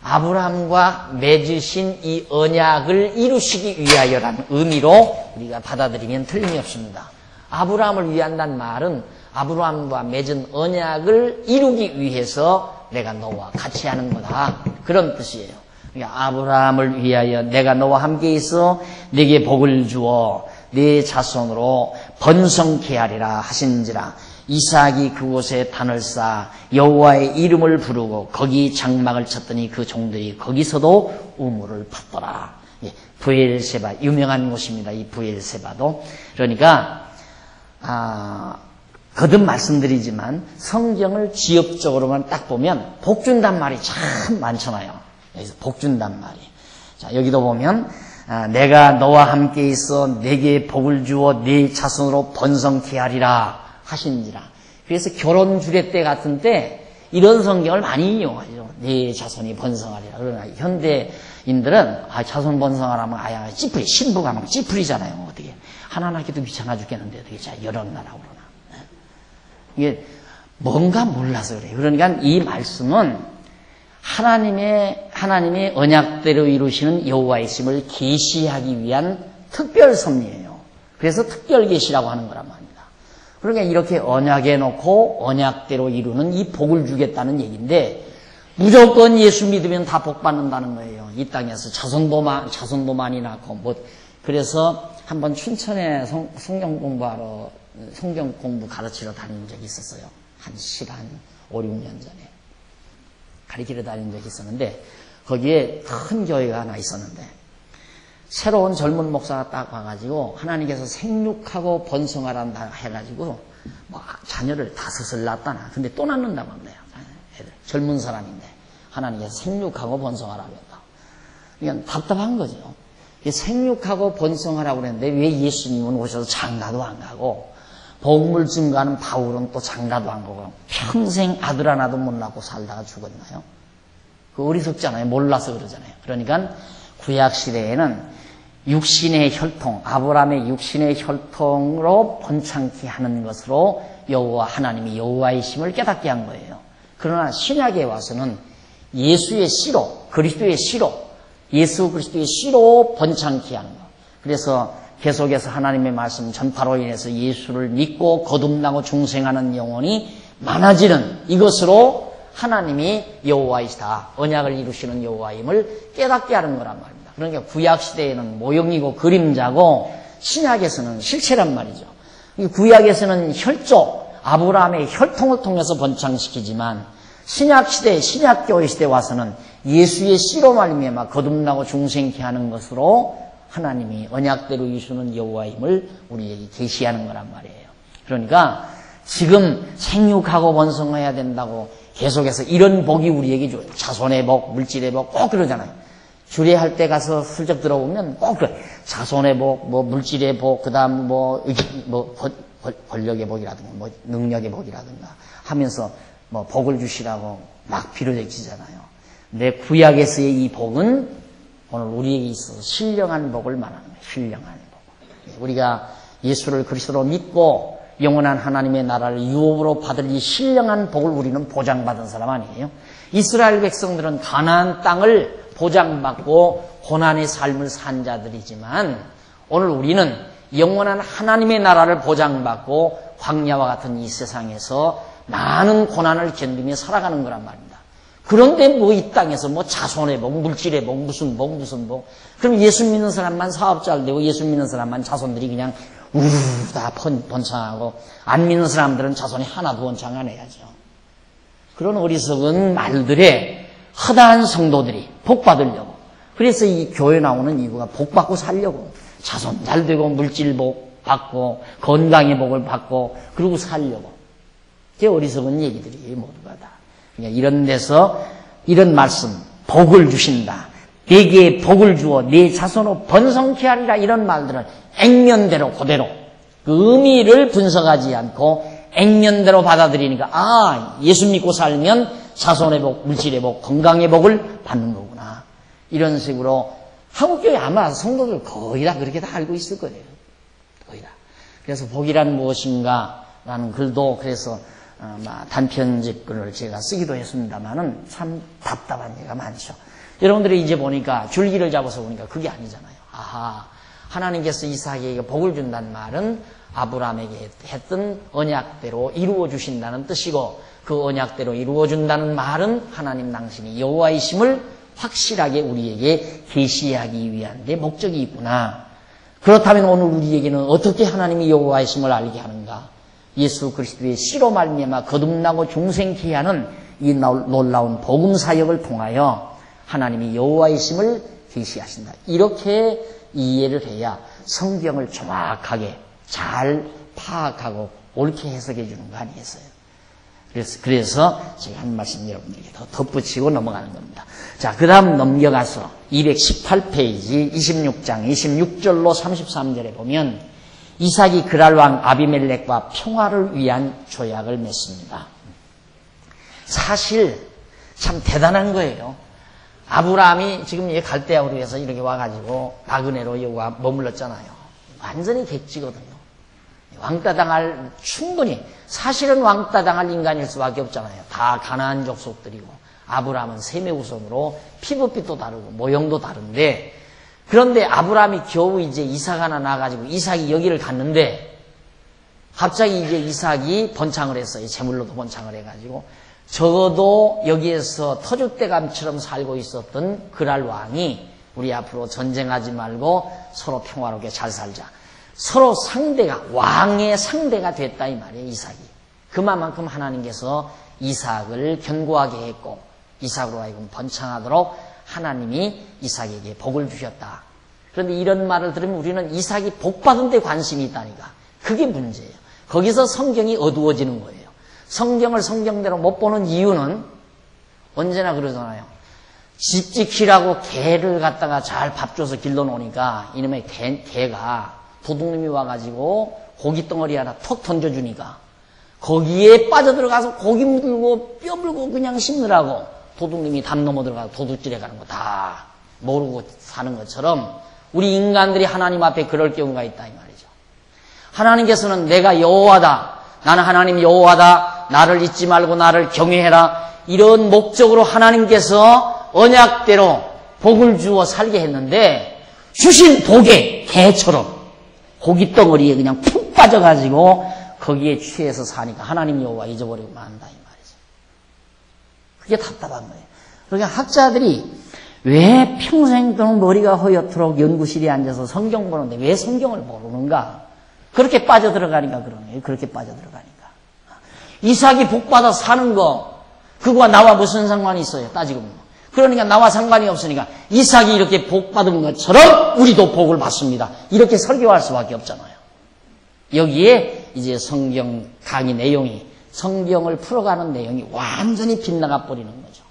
Speaker 1: 아브라함과 맺으신 이 언약을 이루시기 위하여라는 의미로 우리가 받아들이면 틀림이 없습니다. 아브라함을 위한다는 말은 아브라함과 맺은 언약을 이루기 위해서 내가 너와 같이 하는 거다. 그런 뜻이에요. 그러니까 아브라함을 위하여 내가 너와 함께 있어 내게 복을 주어 네 자손으로 번성케 하리라 하신지라. 이삭이 그곳에 단을 쌓아 여호와의 이름을 부르고 거기 장막을 쳤더니 그 종들이 거기서도 우물을 팠더라. 브엘세바 유명한 곳입니다. 이 브엘세바도. 그러니까 거듭 말씀드리지만 성경을 지역적으로만 딱 보면 복 준단 말이 참 많잖아요. 여기서 복 준단 말이. 자, 여기도 보면 내가 너와 함께 있어 내게 복을 주어 네 자손으로 번성케 하리라 하신지라. 그래서 결혼 주례 때 같은 때 이런 성경을 많이 이용하죠. 네 자손이 번성하리라. 그러나 현대인들은 자손 번성하라면 아야 찌푸리 신부가 막 찌푸리잖아요. 어떻게 하나 낳기도 귀찮아 죽겠는데 어떻게 자 열어놔라고 그러나. 이게 뭔가 몰라서 그래요. 그러니까 이 말씀은 하나님의 언약대로 이루시는 여호와의 심을 계시하기 위한 특별 섭리예요. 그래서 특별 계시라고 하는 거란 말입니다. 그러니까 이렇게 언약해 놓고 언약대로 이루는 이 복을 주겠다는 얘기인데 무조건 예수 믿으면 다 복 받는다는 거예요. 이 땅에서 자손도 많이 낳고 그래서 한번 춘천에 성경 공부 가르치러 다닌 적이 있었어요. 한 5, 6년 전에. 가르치러 다닌 적이 있었는데 거기에 큰 교회가 하나 있었는데 새로운 젊은 목사가 딱 와가지고 하나님께서 생육하고 번성하란다 해가지고 자녀를 5을 낳았다나 근데 또 낳는다고 합니다. 애들 젊은 사람인데 하나님께서 생육하고 번성하라고 했다. 그러니까 답답한 거죠. 생육하고 번성하라고 그랬는데 왜 예수님은 오셔서 장가도 안 가고 복음을 증거하는 바울은 또 장가도 안 가고 평생 아들 하나도 못 낳고 살다가 죽었나요? 그 어리석잖아요. 몰라서 그러잖아요. 그러니까 구약시대에는 육신의 혈통, 아브라함의 육신의 혈통으로 번창케 하는 것으로 하나님이 여호와의 심을 깨닫게 한 거예요. 그러나 신약에 와서는 예수의 씨로, 그리스도의 씨로, 예수 그리스도의 씨로 번창케 하는 것. 그래서 계속해서 하나님의 말씀 전파로 인해서 예수를 믿고 거듭나고 중생하는 영혼이 많아지는 이것으로 하나님이 여호와이시다, 언약을 이루시는 여호와임을 깨닫게 하는 거란 말입니다. 그러니까 구약시대에는 모형이고 그림자고 신약에서는 실체란 말이죠. 구약에서는 혈족, 아브라함의 혈통을 통해서 번창시키지만 신약시대, 신약교회 시대에 와서는 예수의 씨로 말미암아 거듭나고 중생케 하는 것으로 하나님이 언약대로 이루시는 여호와임을 우리에게 계시하는 거란 말이에요. 그러니까 지금 생육하고 번성해야 된다고 계속해서 이런 복이 우리에게 줘요. 자손의 복, 물질의 복 꼭 그러잖아요. 주례할 때 가서 슬쩍 들어보면 꼭 그래. 자손의 복, 뭐 물질의 복, 그다음 뭐 권력의 복이라든가 뭐 능력의 복이라든가 하면서 뭐 복을 주시라고 막 빌어제치잖아요. 근데 구약에서의 이 복은 오늘 우리에게 있어서 신령한 복을 말하는 거예요. 신령한 복. 우리가 예수를 그리스도로 믿고 영원한 하나님의 나라를 유업으로 받을 이 신령한 복을 우리는 보장받은 사람 아니에요? 이스라엘 백성들은 가나안 땅을 보장받고 고난의 삶을 산 자들이지만 오늘 우리는 영원한 하나님의 나라를 보장받고 광야와 같은 이 세상에서 많은 고난을 견디며 살아가는 거란 말입니다. 그런데 뭐 이 땅에서 뭐 자손의 복, 물질의 복, 무슨 복. 그럼 예수 믿는 사람만 사업 잘 되고 예수 믿는 사람만 자손들이 그냥 우르르 다 번창하고 안 믿는 사람들은 자손이 하나도 번창 안 해야죠. 그런 어리석은 말들에 허다한 성도들이 복 받으려고. 그래서 이 교회 나오는 이유가 복 받고 살려고. 자손 잘 되고 물질 복 받고 건강의 복을 받고 그러고 살려고. 그게 어리석은 얘기들이 모두가 다. 그러니까 이런 데서 이런 말씀, 복을 주신다. 내게 복을 주어 내 자손으로 번성케 하리라 이런 말들은 액면대로 그대로 그 의미를 분석하지 않고 액면대로 받아들이니까 아 예수 믿고 살면 자손의 복, 물질의 복, 건강의 복을 받는 거구나. 이런 식으로 한국교회 아마 성도들 거의 다 그렇게 다 알고 있을 거예요. 거의 다. 그래서 복이란 무엇인가 라는 글도 그래서 단편집 글을 제가 쓰기도 했습니다만은 참 답답한 얘기가 많죠. 여러분들이 이제 보니까 줄기를 잡아서 보니까 그게 아니잖아요. 아하, 하나님께서 이삭에게 복을 준다는 말은 아브라함에게 했던 언약대로 이루어 주신다는 뜻이고 그 언약대로 이루어 준다는 말은 하나님 당신이 여호와이심을 확실하게 우리에게 계시하기 위한 데 목적이 있구나. 그렇다면 오늘 우리에게는 어떻게 하나님이 여호와이심을 알게 하는가? 예수 그리스도의 씨로 말미암아 거듭나고 중생케 하는 이 놀라운 복음 사역을 통하여 하나님이 여호와이심을 계시하신다. 이렇게 이해를 해야 성경을 정확하게 잘 파악하고 옳게 해석해 주는 거 아니겠어요? 그래서 제가 한 말씀 여러분들에게 더 덧붙이고 넘어가는 겁니다. 자, 그 다음 넘겨가서 218페이지 26장 26절로 33절에 보면 이삭이 그랄 왕 아비멜렉과 평화를 위한 조약을 맺습니다. 사실 참 대단한 거예요. 아브라함이 지금 갈대아우로 해서 이렇게 와가지고 나그네로 여기와 머물렀잖아요. 완전히 객지거든요. 왕따 당할 충분히 사실은 왕따 당할 인간일 수밖에 없잖아요. 다 가나안 족속들이고 아브라함은 셈의 후손으로 피부빛도 다르고 모형도 다른데 그런데 아브라함이 겨우 이제 이삭 하나 낳아가지고 이삭이 여기를 갔는데 갑자기 이제 이삭이 번창을 했어요. 제물로도 번창을 해가지고 적어도 여기에서 터줏대감처럼 살고 있었던 그랄 왕이 우리 앞으로 전쟁하지 말고 서로 평화롭게 잘 살자. 서로 상대가 왕의 상대가 됐다 이 말이에요. 이삭이. 그만큼 하나님께서 이삭을 견고하게 했고 이삭으로 하여금 번창하도록 하나님이 이삭에게 복을 주셨다. 그런데 이런 말을 들으면 우리는 이삭이 복받은 데 관심이 있다니까. 그게 문제예요. 거기서 성경이 어두워지는 거예요. 성경을 성경대로 못 보는 이유는 언제나 그러잖아요. 집 지키라고 개를 갖다가 잘 밥 줘서 길러놓으니까 이놈의 개가 도둑놈이 와가지고 고기 덩어리 하나 턱 던져주니까 거기에 빠져들어가서 고기 물고 뼈 물고 그냥 씹느라고 도둑님이 담 넘어 들어가서 도둑질해 가는 거 다 모르고 사는 것처럼 우리 인간들이 하나님 앞에 그럴 경우가 있다 이 말이죠. 하나님께서는 내가 여호와다. 나는 하나님 여호와다. 나를 잊지 말고 나를 경외해라. 이런 목적으로 하나님께서 언약대로 복을 주어 살게 했는데 주신 복에 개처럼 고기 덩어리에 그냥 푹 빠져가지고 거기에 취해서 사니까 하나님 여호와 잊어버리고 만다 이 말이죠. 그게 답답한 거예요. 그러니까 학자들이 왜 평생 동안 머리가 허옇도록 연구실에 앉아서 성경 보는데 왜 성경을 모르는가? 그렇게 빠져들어가니까 그런 거예요. 그렇게 빠져들어가니까. 이삭이 복받아 사는 거 그거와 나와 무슨 상관이 있어요? 따지고 보면. 그러니까 나와 상관이 없으니까 이삭이 이렇게 복받은 것처럼 우리도 복을 받습니다. 이렇게 설교할 수밖에 없잖아요. 여기에 이제 성경 강의 내용이 성경을 풀어가는 내용이 완전히 빗나가 버리는 거죠.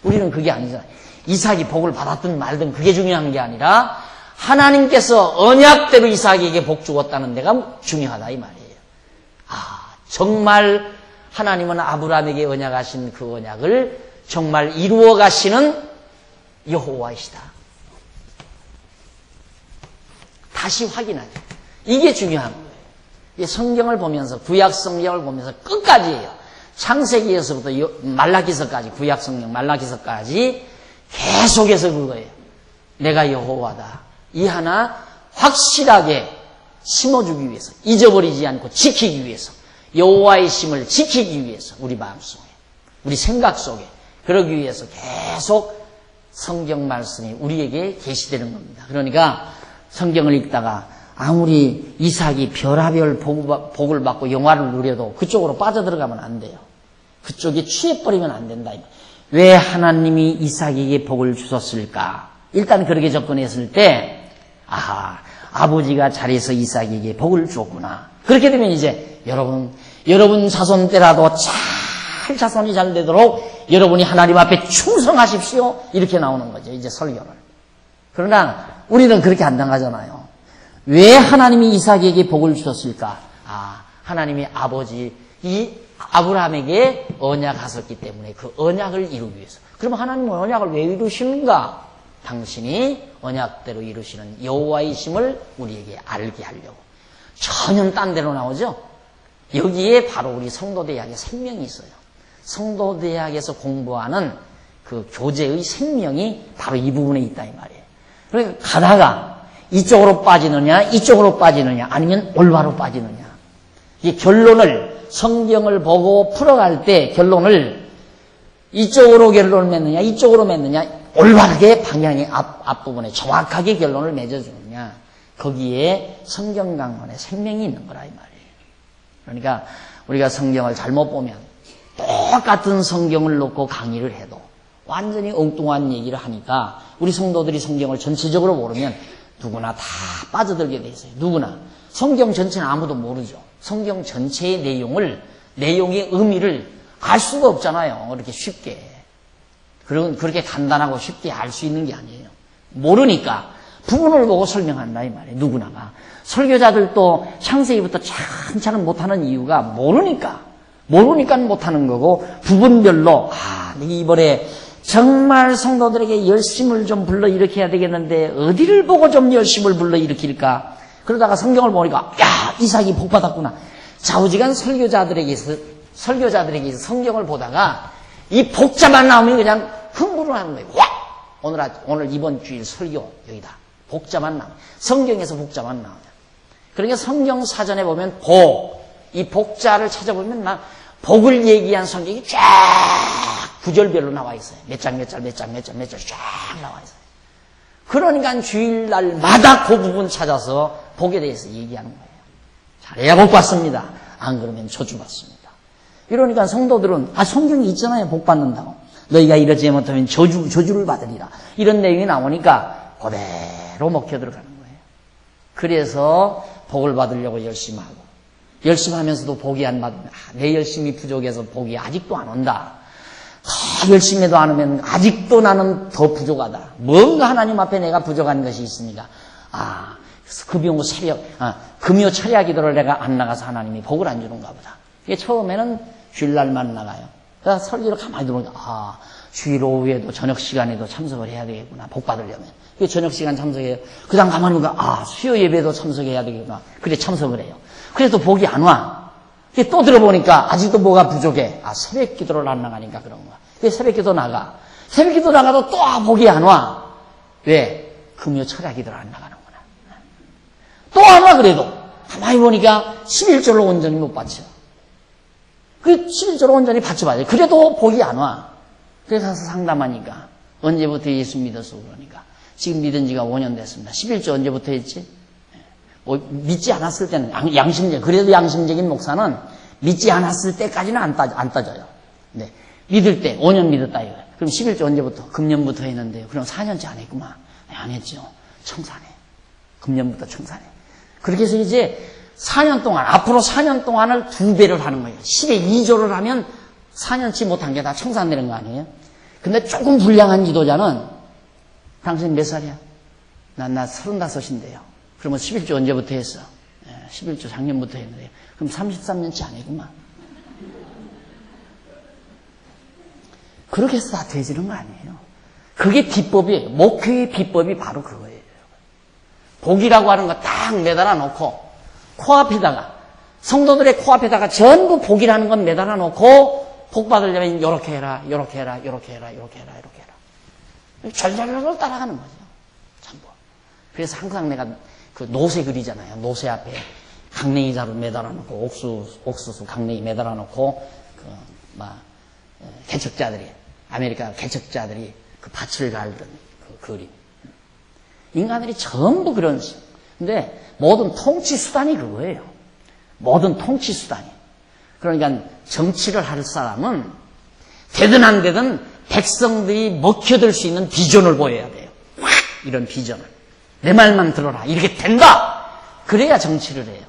Speaker 1: 우리는 그게 아니잖아요. 이삭이 복을 받았든 말든 그게 중요한 게 아니라 하나님께서 언약대로 이삭에게 복 주었다는 데가 중요하다 이 말이에요. 정말 하나님은 아브라함에게 언약하신 그 언약을 정말 이루어 가시는 여호와이시다. 다시 확인하죠. 이게 중요한 거예요. 성경을 보면서 구약 성경을 보면서 끝까지예요. 창세기에서부터 말라기서까지 구약 성경 말라기서까지 계속해서 그거예요. 내가 여호와다. 이 하나 확실하게 심어주기 위해서 잊어버리지 않고 지키기 위해서 여호와의 심을 지키기 위해서 우리 마음속에 우리 생각 속에 그러기 위해서 계속 성경 말씀이 우리에게 계시되는 겁니다. 그러니까 성경을 읽다가 아무리 이삭이 별하별 복을 받고 영화를 누려도 그쪽으로 빠져들어가면 안 돼요. 그쪽에 취해버리면 안 된다. 왜 하나님이 이삭에게 복을 주셨을까? 일단 그렇게 접근했을 때 아버지가 잘해서 이삭에게 복을 주었구나. 그렇게 되면 이제 여러분 자손 때라도 잘 자손이 잘 되도록 여러분이 하나님 앞에 충성하십시오. 이렇게 나오는 거죠. 이제 설교를. 그러나 우리는 그렇게 안 당하잖아요. 왜 하나님이 이삭에게 복을 주셨을까? 하나님이 아버지 이 아브라함에게 언약하셨기 때문에 그 언약을 이루기 위해서. 그러면 하나님은 언약을 왜 이루시는가? 당신이 언약대로 이루시는 여호와이심을 우리에게 알게 하려고. 전혀 딴 데로 나오죠. 여기에 바로 우리 성도대학의 생명이 있어요. 성도대학에서 공부하는 그 교재의 생명이 바로 이 부분에 있다 이 말이에요. 그러니까 가다가 이쪽으로 빠지느냐 아니면 올바로 빠지느냐. 이 결론을 성경을 보고 풀어갈 때 결론을 이쪽으로 결론을 맺느냐 이쪽으로 맺느냐 올바르게 방향의 앞부분에 정확하게 결론을 맺어주느냐 거기에 성경 강론의 생명이 있는 거라 이 말이에요. 그러니까 우리가 성경을 잘못 보면 똑같은 성경을 놓고 강의를 해도 완전히 엉뚱한 얘기를 하니까 우리 성도들이 성경을 전체적으로 모르면 누구나 다 빠져들게 돼 있어요. 누구나. 성경 전체는 아무도 모르죠. 성경 전체의 내용의 의미를 알 수가 없잖아요. 그렇게 쉽게. 그렇게 간단하고 쉽게 알 수 있는 게 아니에요. 모르니까 부분을 보고 설명한다 이 말이에요. 누구나가. 설교자들도 창세기부터 찬찬히 못하는 이유가 모르니까 못하는 거고 부분별로 이번에 정말 성도들에게 열심을 좀 불러일으켜야 되겠는데 어디를 보고 좀 열심을 불러일으킬까? 그러다가 성경을 보니까 이삭이 복받았구나. 좌우지간 설교자들에게서 성경을 보다가 이 복자만 나오면 그냥 흥분을 하는 거예요. 오늘 이번 주일 설교 여기다. 복자만 나오면. 성경에서 복자만 나오면. 그러니까 성경 사전에 보면 이 복자를 찾아보면 복을 얘기한 성경이 쫙 구절별로 나와 있어요. 몇 장 쫙 나와 있어요. 그러니까 주일날마다 그 부분 찾아서 복에 대해서 얘기하는 거예요. 잘해야 복 받습니다. 안 그러면 저주 받습니다. 이러니까 성도들은 성경이 있잖아요. 복 받는다고. 너희가 이러지 못하면 저주를 받으리라. 이런 내용이 나오니까 그대로 먹혀 들어가는 거예요. 그래서 복을 받으려고 열심히 하고 열심히 하면서도 복이 안 받으면 내 열심이 부족해서 복이 아직도 안 온다. 더 열심히 해도 안 오면 아직도 나는 더 부족하다. 뭔가 하나님 앞에 내가 부족한 것이 있으니까 금요 철야 기도를 내가 안 나가서 하나님이 복을 안 주는가 보다. 이게 처음에는 주일날만 나가요. 그래서 설교를 가만히 들어보니까 주일 오후에도 저녁 시간에도 참석을 해야 되겠구나. 복 받으려면. 저녁 시간 참석해요. 그 다음 가만히 보니까 수요 예배도 참석해야 되겠구나. 그래 참석을 해요. 그래도 복이 안 와. 또 들어보니까 아직도 뭐가 부족해. 새벽 기도를 안 나가니까 그런 거야. 왜 새벽기도 나가? 새벽기도 나가도 또 복이 안 와. 왜? 금요 철학이들 안 나가는구나. 또 안 와 그래도. 가만히 보니까 11조를 온전히 못 받쳐. 그 11조를 온전히 받쳐봐야지. 그래도 복이 안 와. 그래서 가서 상담하니까 언제부터 예수 믿었어 그러니까 지금 믿은 지가 5년 됐습니다. 11조 언제부터 했지? 뭐 믿지 않았을 때는 양심적 그래도 양심적인 목사는 믿지 않았을 때까지는 안 따져요. 네. 믿을 때 5년 믿었다 이거예요. 그럼 11조 언제부터? 금년부터 했는데요. 그럼 4년째 안 했구만. 안 했죠. 청산해. 금년부터 청산해. 그렇게 해서 이제 4년 동안 앞으로 4년 동안을 2배를 하는 거예요. 10에 2조를 하면 4년치 못한 게 다 청산되는 거 아니에요? 근데 조금 불량한 지도자는 당신 몇 살이야? 나 35인데요. 그러면 11조 언제부터 했어? 11조 작년부터 했는데요. 그럼 33년치 안 했구만. 그렇게 해서 다 되지는 거 아니에요. 그게 비법이에요. 목회의 비법이 바로 그거예요. 복이라고 하는 거 딱 매달아 놓고 코앞에다가 성도들의 코앞에다가 전부 복이라는 건 매달아 놓고 복 받으려면 이렇게 해라, 이렇게 해라, 이렇게 해라, 이렇게 해라, 이렇게 해라. 절절절 따라가는 거죠. 전부. 그래서 항상 내가 그 노새 그리잖아요. 노새 앞에 강냉이 자루 매달아 놓고 옥수수 강냉이 매달아 놓고 개척자들이 아메리카 개척자들이 그 밭을 갈던 그 그림. 인간들이 전부 그런 식. 근데 모든 통치 수단이 그거예요. 모든 통치 수단이. 그러니까 정치를 할 사람은 되든 안 되든 백성들이 먹혀들 수 있는 비전을 보여야 돼요. 확 이런 비전을. 내 말만 들어라. 이렇게 된다. 그래야 정치를 해요.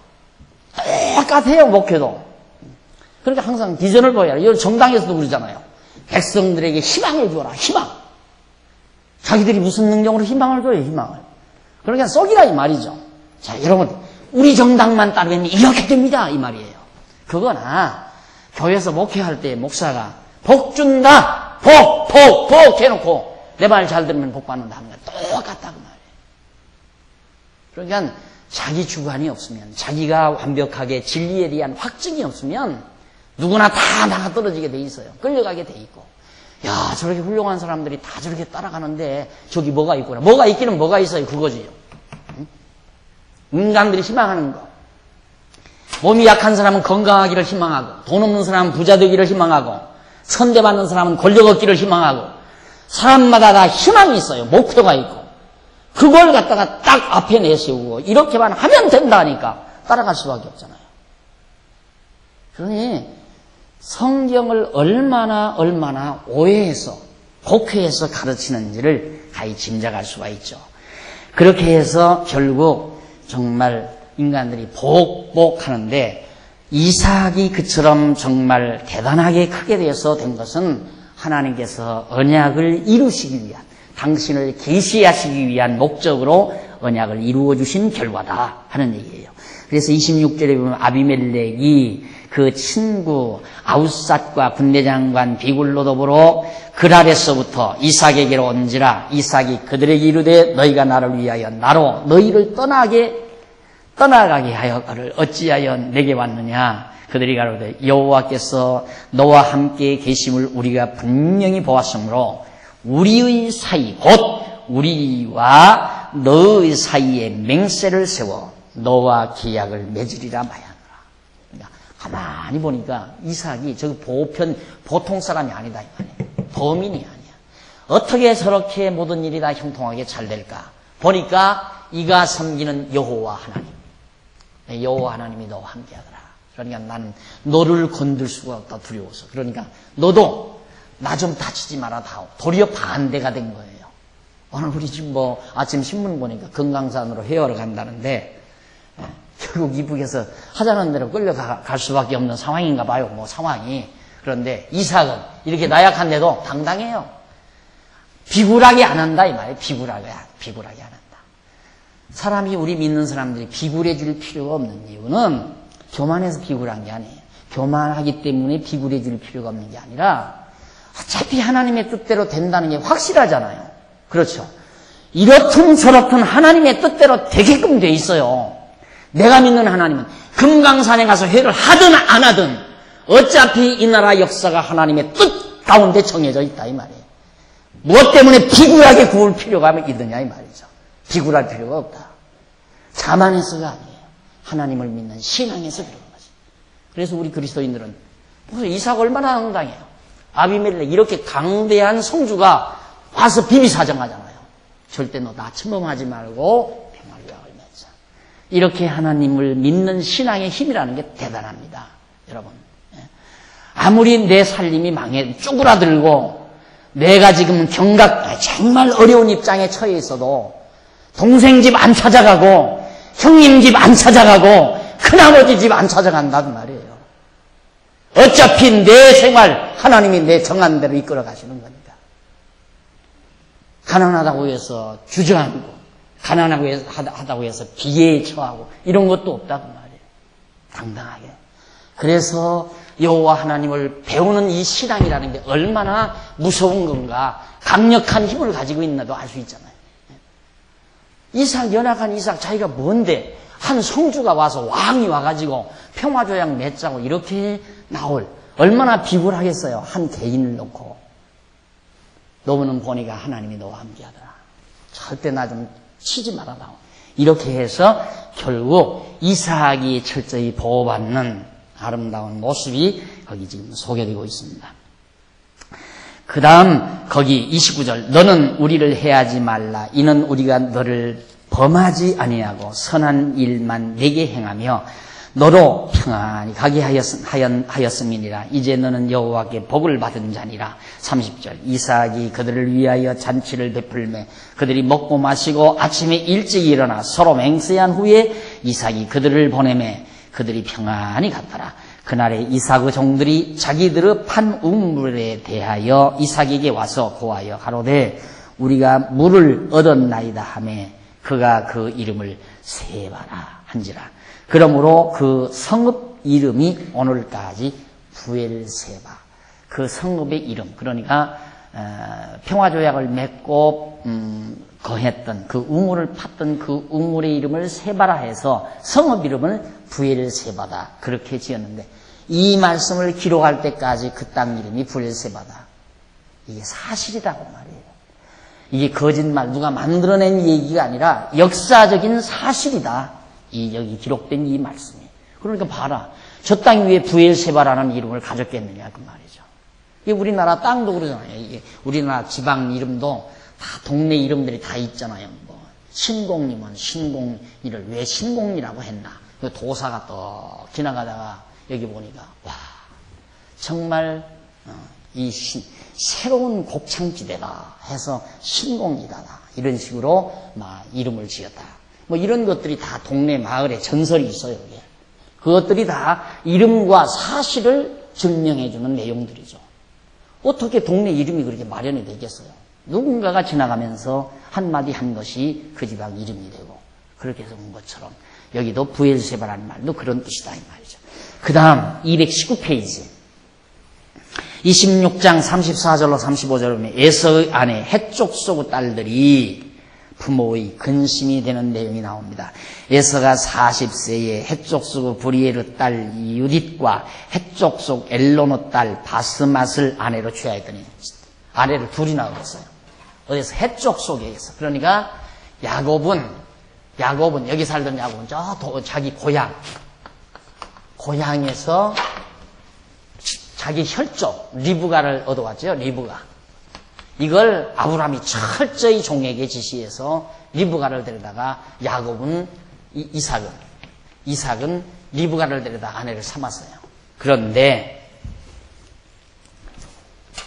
Speaker 1: 똑같아요. 목회도. 그러니까 항상 비전을 보여야 해요. 이걸 정당에서도 그러잖아요. 백성들에게 희망을 주어라. 희망. 자기들이 무슨 능력으로 희망을 줘요. 희망을. 그러니까 썩이라 이 말이죠. 자, 여러분 우리 정당만 따르면 이렇게 됩니다. 이 말이에요. 그거나 교회에서 목회할 때 목사가 복 준다. 복 해놓고 내 말 잘 들으면 복 받는다 하는 건 똑같다 그 말이에요. 그러니까 자기 주관이 없으면 자기가 완벽하게 진리에 대한 확증이 없으면 누구나 다 나가 떨어지게 돼 있어요. 끌려가게 돼 있고 야 저렇게 훌륭한 사람들이 다 저렇게 따라가는데 저기 뭐가 있구나. 뭐가 있기는 뭐가 있어요. 그거지요. 응? 인간들이 희망하는 거. 몸이 약한 사람은 건강하기를 희망하고 돈 없는 사람은 부자 되기를 희망하고 선대받는 사람은 권력 얻기를 희망하고 사람마다 다 희망이 있어요. 목표가 있고 그걸 갖다가 딱 앞에 내세우고 이렇게만 하면 된다니까 따라갈 수밖에 없잖아요. 그러니 성경을 얼마나 오해해서 곡해해서 가르치는지를 가히 짐작할 수가 있죠. 그렇게 해서 결국 정말 인간들이 복하는데 이삭이 그처럼 정말 대단하게 크게 돼서 된 것은 하나님께서 언약을 이루시기 위한 당신을 계시하시기 위한 목적으로 언약을 이루어 주신 결과다 하는 얘기예요. 그래서 26절에 보면 아비멜렉이 그 친구 아우삿과 군대장관 비굴로 더불어 그랄에서부터 이삭에게로 온지라 이삭이 그들에게 이르되 너희가 나를 위하여 나로 너희를 떠나가게 하여가를 어찌하여 내게 왔느냐. 그들이 가로되 여호와께서 너와 함께 계심을 우리가 분명히 보았으므로 우리의 사이 곧 우리와 너의 사이에 맹세를 세워 너와 계약을 맺으리라 마야노라. 그러니까 가만히 보니까 이삭이 저 보통 사람이 아니다 이 말이에요. 범인이 아니야. 어떻게 저렇게 모든 일이 다 형통하게 잘 될까? 보니까 이가 섬기는 여호와 하나님. 여호와 하나님이 너와 함께하더라. 그러니까 나는 너를 건들 수가 없다 두려워서. 그러니까 너도 나 좀 다치지 마라 다오. 도리어 반대가 된 거예요. 오늘 우리 지금 아침 신문 보니까 금강산으로 헤어를 간다는데 결국 이북에서 하자는 대로 끌려갈 수밖에 없는 상황인가 봐요. 상황이. 그런데 이삭은 이렇게 나약한데도 당당해요. 비굴하게 안 한다 이 말이에요. 비굴하게 안 한다. 사람이 우리 믿는 사람들이 비굴해질 필요가 없는 이유는 교만해서 비굴한 게 아니에요. 교만하기 때문에 비굴해질 필요가 없는 게 아니라 어차피 하나님의 뜻대로 된다는 게 확실하잖아요. 그렇죠. 이렇든 저렇든 하나님의 뜻대로 되게끔 돼 있어요. 내가 믿는 하나님은 금강산에 가서 회를 하든 안 하든 어차피 이 나라 역사가 하나님의 가운데 정해져 있다 이 말이에요. 무엇 때문에 비굴하게 구울 필요가 있느냐 이 말이죠. 비굴할 필요가 없다. 자만해서가 아니에요. 하나님을 믿는 신앙에서 그런 거지. 그래서 우리 그리스도인들은 무슨 이삭 얼마나 당당해요. 아비멜렉 이렇게 강대한 성주가 와서 비비사정하잖아요. 절대 너 나 침범하지 말고 평화유약을 맺자. 이렇게 하나님을 믿는 신앙의 힘이라는 게 대단합니다. 여러분. 아무리 내 살림이 망해 쪼그라들고 내가 지금 정말 어려운 입장에 처해 있어도 동생 집 안 찾아가고 형님 집 안 찾아가고 큰아버지 집 안 찾아간다는 말이에요. 어차피 내 생활 하나님이 내 정한 대로 이끌어 가시는 거니까. 가난하다고 해서 주저앉고 가난하다고 해서 비애에 처하고 이런 것도 없다고 말이에요. 당당하게. 그래서 여호와 하나님을 배우는 이 신앙이라는 게 얼마나 무서운 건가, 강력한 힘을 가지고 있나도 알 수 있잖아요. 이삭, 연약한 이삭, 자기가 뭔데 한 성주가 와서 왕이 와가지고 평화조약 맺자고 이렇게 나올, 얼마나 비굴하겠어요. 한 개인을 놓고. 너는 보니까 하나님이 너와 함께하더라. 절대 나 좀 치지 말아라. 이렇게 해서 결국 이삭이 철저히 보호받는 아름다운 모습이 거기 지금 소개되고 있습니다. 그 다음 거기 29절 너는 우리를 해하지 말라. 이는 우리가 너를 범하지 아니하고 선한 일만 내게 행하며 너로 평안히 가게 하였음이니라. 이제 너는 여호와께 복을 받은 자니라. 30절 이삭이 그들을 위하여 잔치를 베풀매 그들이 먹고 마시고 아침에 일찍 일어나 서로 맹세한 후에 이삭이 그들을 보내매 그들이 평안히 갔더라. 그날에 이삭의 종들이 자기들의 판 우물에 대하여 이삭에게 와서 고하여 가로되 우리가 물을 얻었나이다 하매 그가 그 이름을 세바라 한지라. 그러므로 그 성읍 이름이 오늘까지 부엘세바. 그 성읍의 이름, 그러니까 평화조약을 맺고 거했던 그 우물을 팠던 그 우물의 이름을 세바라 해서 성읍 이름을 부엘세바다 그렇게 지었는데 이 말씀을 기록할 때까지 그 땅 이름이 부엘세바다. 이게 사실이라고 말이에요. 이게 거짓말 누가 만들어낸 얘기가 아니라 역사적인 사실이다. 여기 기록된 이 말씀이. 그러니까 봐라. 저 땅 위에 부엘세바라는 이름을 가졌겠느냐 그 말이죠. 이게 우리나라 땅도 그러잖아요. 이게 우리나라 지방 이름도 다 동네 이름들이 다 있잖아요. 뭐 신공님은 신공이를 왜 신공이라고 했나. 그 도사가 또 지나가다가 여기 보니까 와 정말 이 새로운 곡창지대다 해서 신공이다 이런 식으로 막 이름을 지었다. 뭐 이런 것들이 다 동네 마을에 전설이 있어요. 이게. 그것들이 다 이름과 사실을 증명해주는 내용들이죠. 어떻게 동네 이름이 그렇게 마련이 되겠어요? 누군가가 지나가면서 한마디 한 것이 그 지방 이름이 되고 그렇게 해서 온 것처럼 여기도 부엘세바라는 말도 그런 뜻이다 이 말이죠. 그 다음 219페이지 26장 34절로 35절에 보면 에서의 아내 헷족속의 딸들이 부모의 근심이 되는 내용이 나옵니다. 에서가 40세에 헷족속 브리엘의 딸 유딧과 헷족속 엘론의 딸 바스맛을 아내로 취하였더니 아내를 둘이나 얻었어요. 어디서 헷족속에서. 그러니까 야곱은 여기 살던 야곱은 자기 고향에서 자기 혈족 리브가를 얻어왔죠. 리브가. 이걸 아브라함이 철저히 종에게 지시해서 리브가를 데려다가 야곱은 이삭은 리브가를 데려다 아내를 삼았어요. 그런데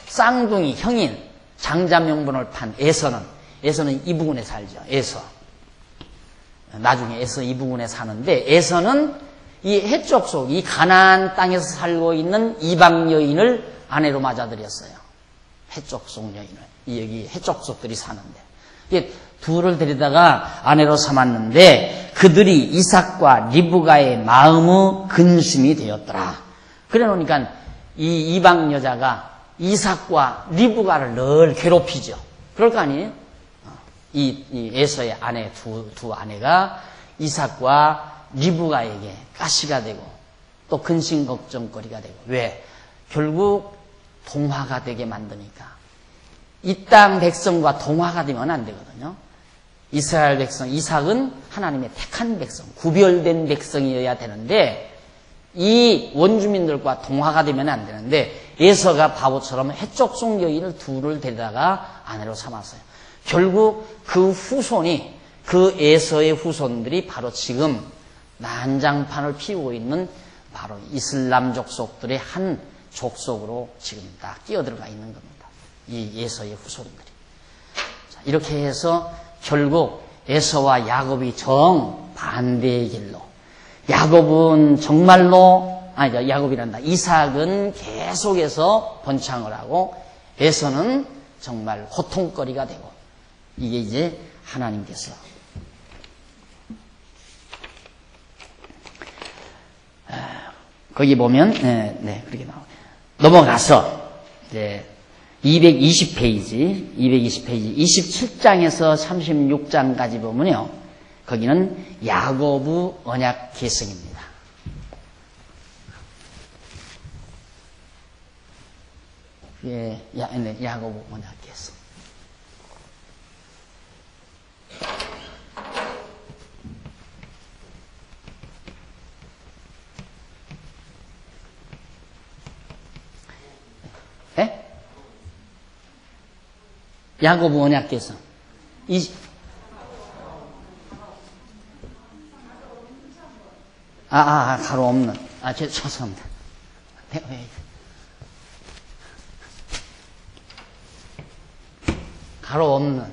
Speaker 1: 쌍둥이 형인 장자 명분을 판 에서는 이 부근에 살죠. 나중에 에서 이 부근에 사는데 에서는 이 헷족속 이 가나안 땅에서 살고 있는 이방 여인을 아내로 맞아들였어요. 헷족속 여인을. 여기 헷족속들이 사는데. 이게 둘을 데리다가 아내로 삼았는데 그들이 이삭과 리브가의 마음의 근심이 되었더라. 그래 놓으니까 이 이방 여자가 이삭과 리브가를 늘 괴롭히죠. 그럴 거 아니에요? 이 에서의 아내 두 아내가 이삭과 리브가에게 가시가 되고 또 근심 걱정거리가 되고. 왜? 결국 동화가 되게 만드니까 이 땅 백성과 동화가 되면 안 되거든요. 이스라엘 백성, 이삭은 하나님의 택한 백성, 구별된 백성이어야 되는데 이 원주민들과 동화가 되면 안 되는데 에서가 바보처럼 해쪽 여인을 둘을 데려다가 아내로 삼았어요. 결국 그 후손이 그 에서의 후손들이 바로 지금 난장판을 피우고 있는 바로 이슬람 족속들의 한 족속으로 지금 딱 끼어들어가 있는 겁니다. 이 에서의 후손들이. 자, 이렇게 해서 결국 에서와 야곱이 정반대의 길로 야곱은 정말로 야곱이란다. 이삭은 계속해서 번창을 하고 에서는 정말 고통거리가 되고 이게 이제 하나님께서 거기 보면 그렇게 나와요. 넘어가서 이제 220페이지 27장에서 36장까지 보면요. 거기는 야고보 언약 계승입니다. 야고보 언약 계승. 야고보 언약 계승. 가로 없는. 죄송합니다. 가로 없는.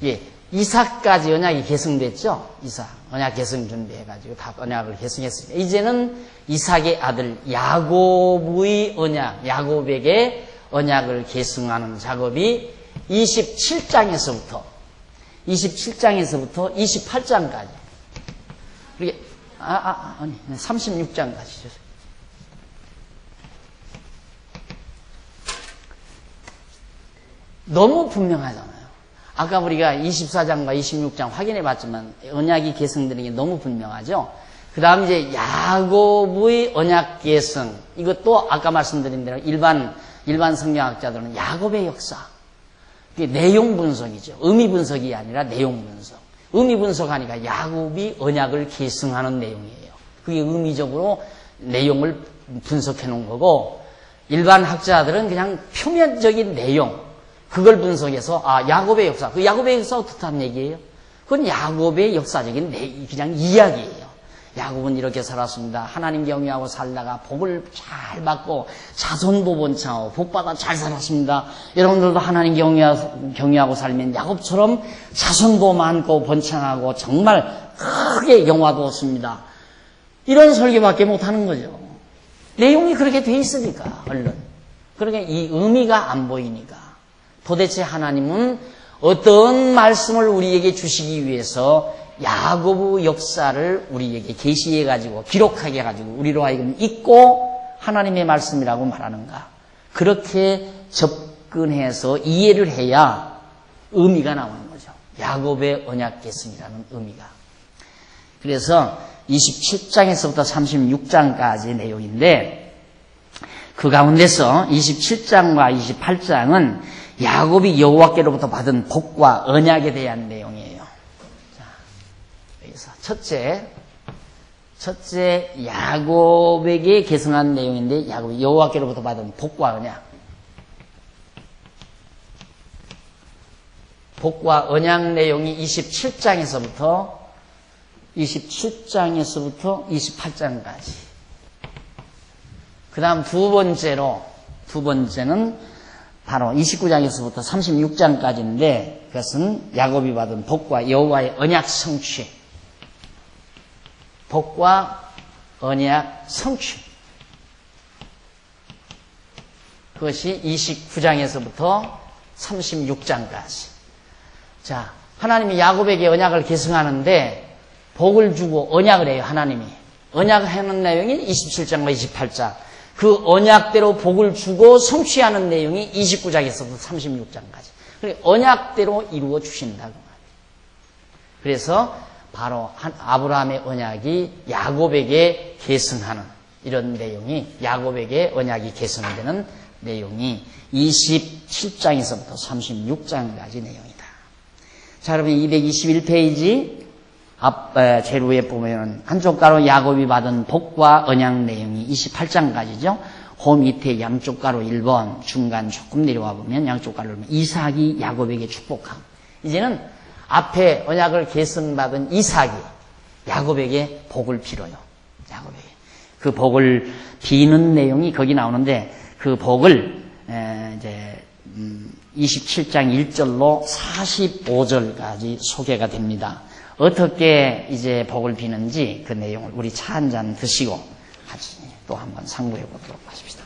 Speaker 1: 예. 이삭까지 언약이 계승됐죠? 이삭. 언약 계승 준비해가지고 다 언약을 계승했습니다. 이제는 이삭의 아들 야곱의 언약, 야곱에게 언약을 계승하는 작업이 27장에서부터 28장까지. 이게, 아니, 36장까지죠. 너무 분명하잖아요. 아까 우리가 24장과 26장 확인해 봤지만, 언약이 계승되는 게 너무 분명하죠? 그 다음 이제 야곱의 언약 계승. 이것도 아까 말씀드린 대로 일반 성경학자들은 야곱의 역사. 이게 내용 분석이죠. 의미 분석이 아니라 내용 분석. 의미 분석하니까 야곱이 언약을 계승하는 내용이에요. 그게 의미적으로 내용을 분석해 놓은 거고, 일반 학자들은 그냥 표면적인 내용, 그걸 분석해서 야곱의 역사. 그 야곱의 역사 어떻다는 얘기예요? 그건 야곱의 역사적인 그냥 이야기예요. 야곱은 이렇게 살았습니다. 하나님 경외하고 살다가 복을 잘 받고 자손도 번창하고 복받아 잘 살았습니다. 여러분들도 하나님 경외하고 살면 야곱처럼 자손도 많고 번창하고 정말 크게 영화도 얻습니다. 이런 설교밖에 못하는 거죠. 내용이 그렇게 돼 있으니까 얼른. 그러니까 이 의미가 안 보이니까 도대체 하나님은 어떤 말씀을 우리에게 주시기 위해서 야고보 역사를 우리에게 계시해가지고 기록하게 해가지고 우리로 하여금 읽고 하나님의 말씀이라고 말하는가. 그렇게 접근해서 이해를 해야 의미가 나오는 거죠. 야곱의 언약 계승이라는 의미가. 그래서 27장에서부터 36장까지의 내용인데 그 가운데서 27장과 28장은 야곱이 여호와께로부터 받은 복과 언약에 대한 내용이에요. 자, 여기서 첫째 야곱에게 계승한 내용인데 야곱이 여호와께로부터 받은 복과 언약. 복과 언약 내용이 27장에서부터 28장까지. 그 다음 두 번째는 바로 29장에서부터 36장까지인데 그것은 야곱이 받은 복과 여호와의 언약 성취. 복과 언약 성취. 그것이 29장에서부터 36장까지. 자, 하나님이 야곱에게 언약을 계승하는데 복을 주고 언약을 해요, 하나님이. 언약을 하는 내용이 27장과 28장. 그 언약대로 복을 주고 성취하는 내용이 29장에서부터 36장까지. 그러니까 언약대로 이루어 주신다고 말이에요. 그래서 바로 아브라함의 언약이 야곱에게 계승하는 이런 내용이 야곱에게 언약이 계승되는 내용이 27장에서부터 36장까지 내용이다. 자, 여러분 221페이지 앞 제루에 보면은 한쪽 가로 야곱이 받은 복과 언약 내용이 28장까지죠. 그 밑에 양쪽 가로 1번 중간 조금 내려와 보면 양쪽 가로 이삭이 야곱에게 축복함. 이제는 앞에 언약을 계승받은 이삭이 야곱에게 복을 빌어요. 야곱에게. 그 복을 비는 내용이 거기 나오는데 그 복을 이제 27장 1절로 45절까지 소개가 됩니다. 어떻게 이제 복을 비는지 그 내용을 우리 차 한 잔 드시고 같이 또 한번 상고해 보도록 하십시다.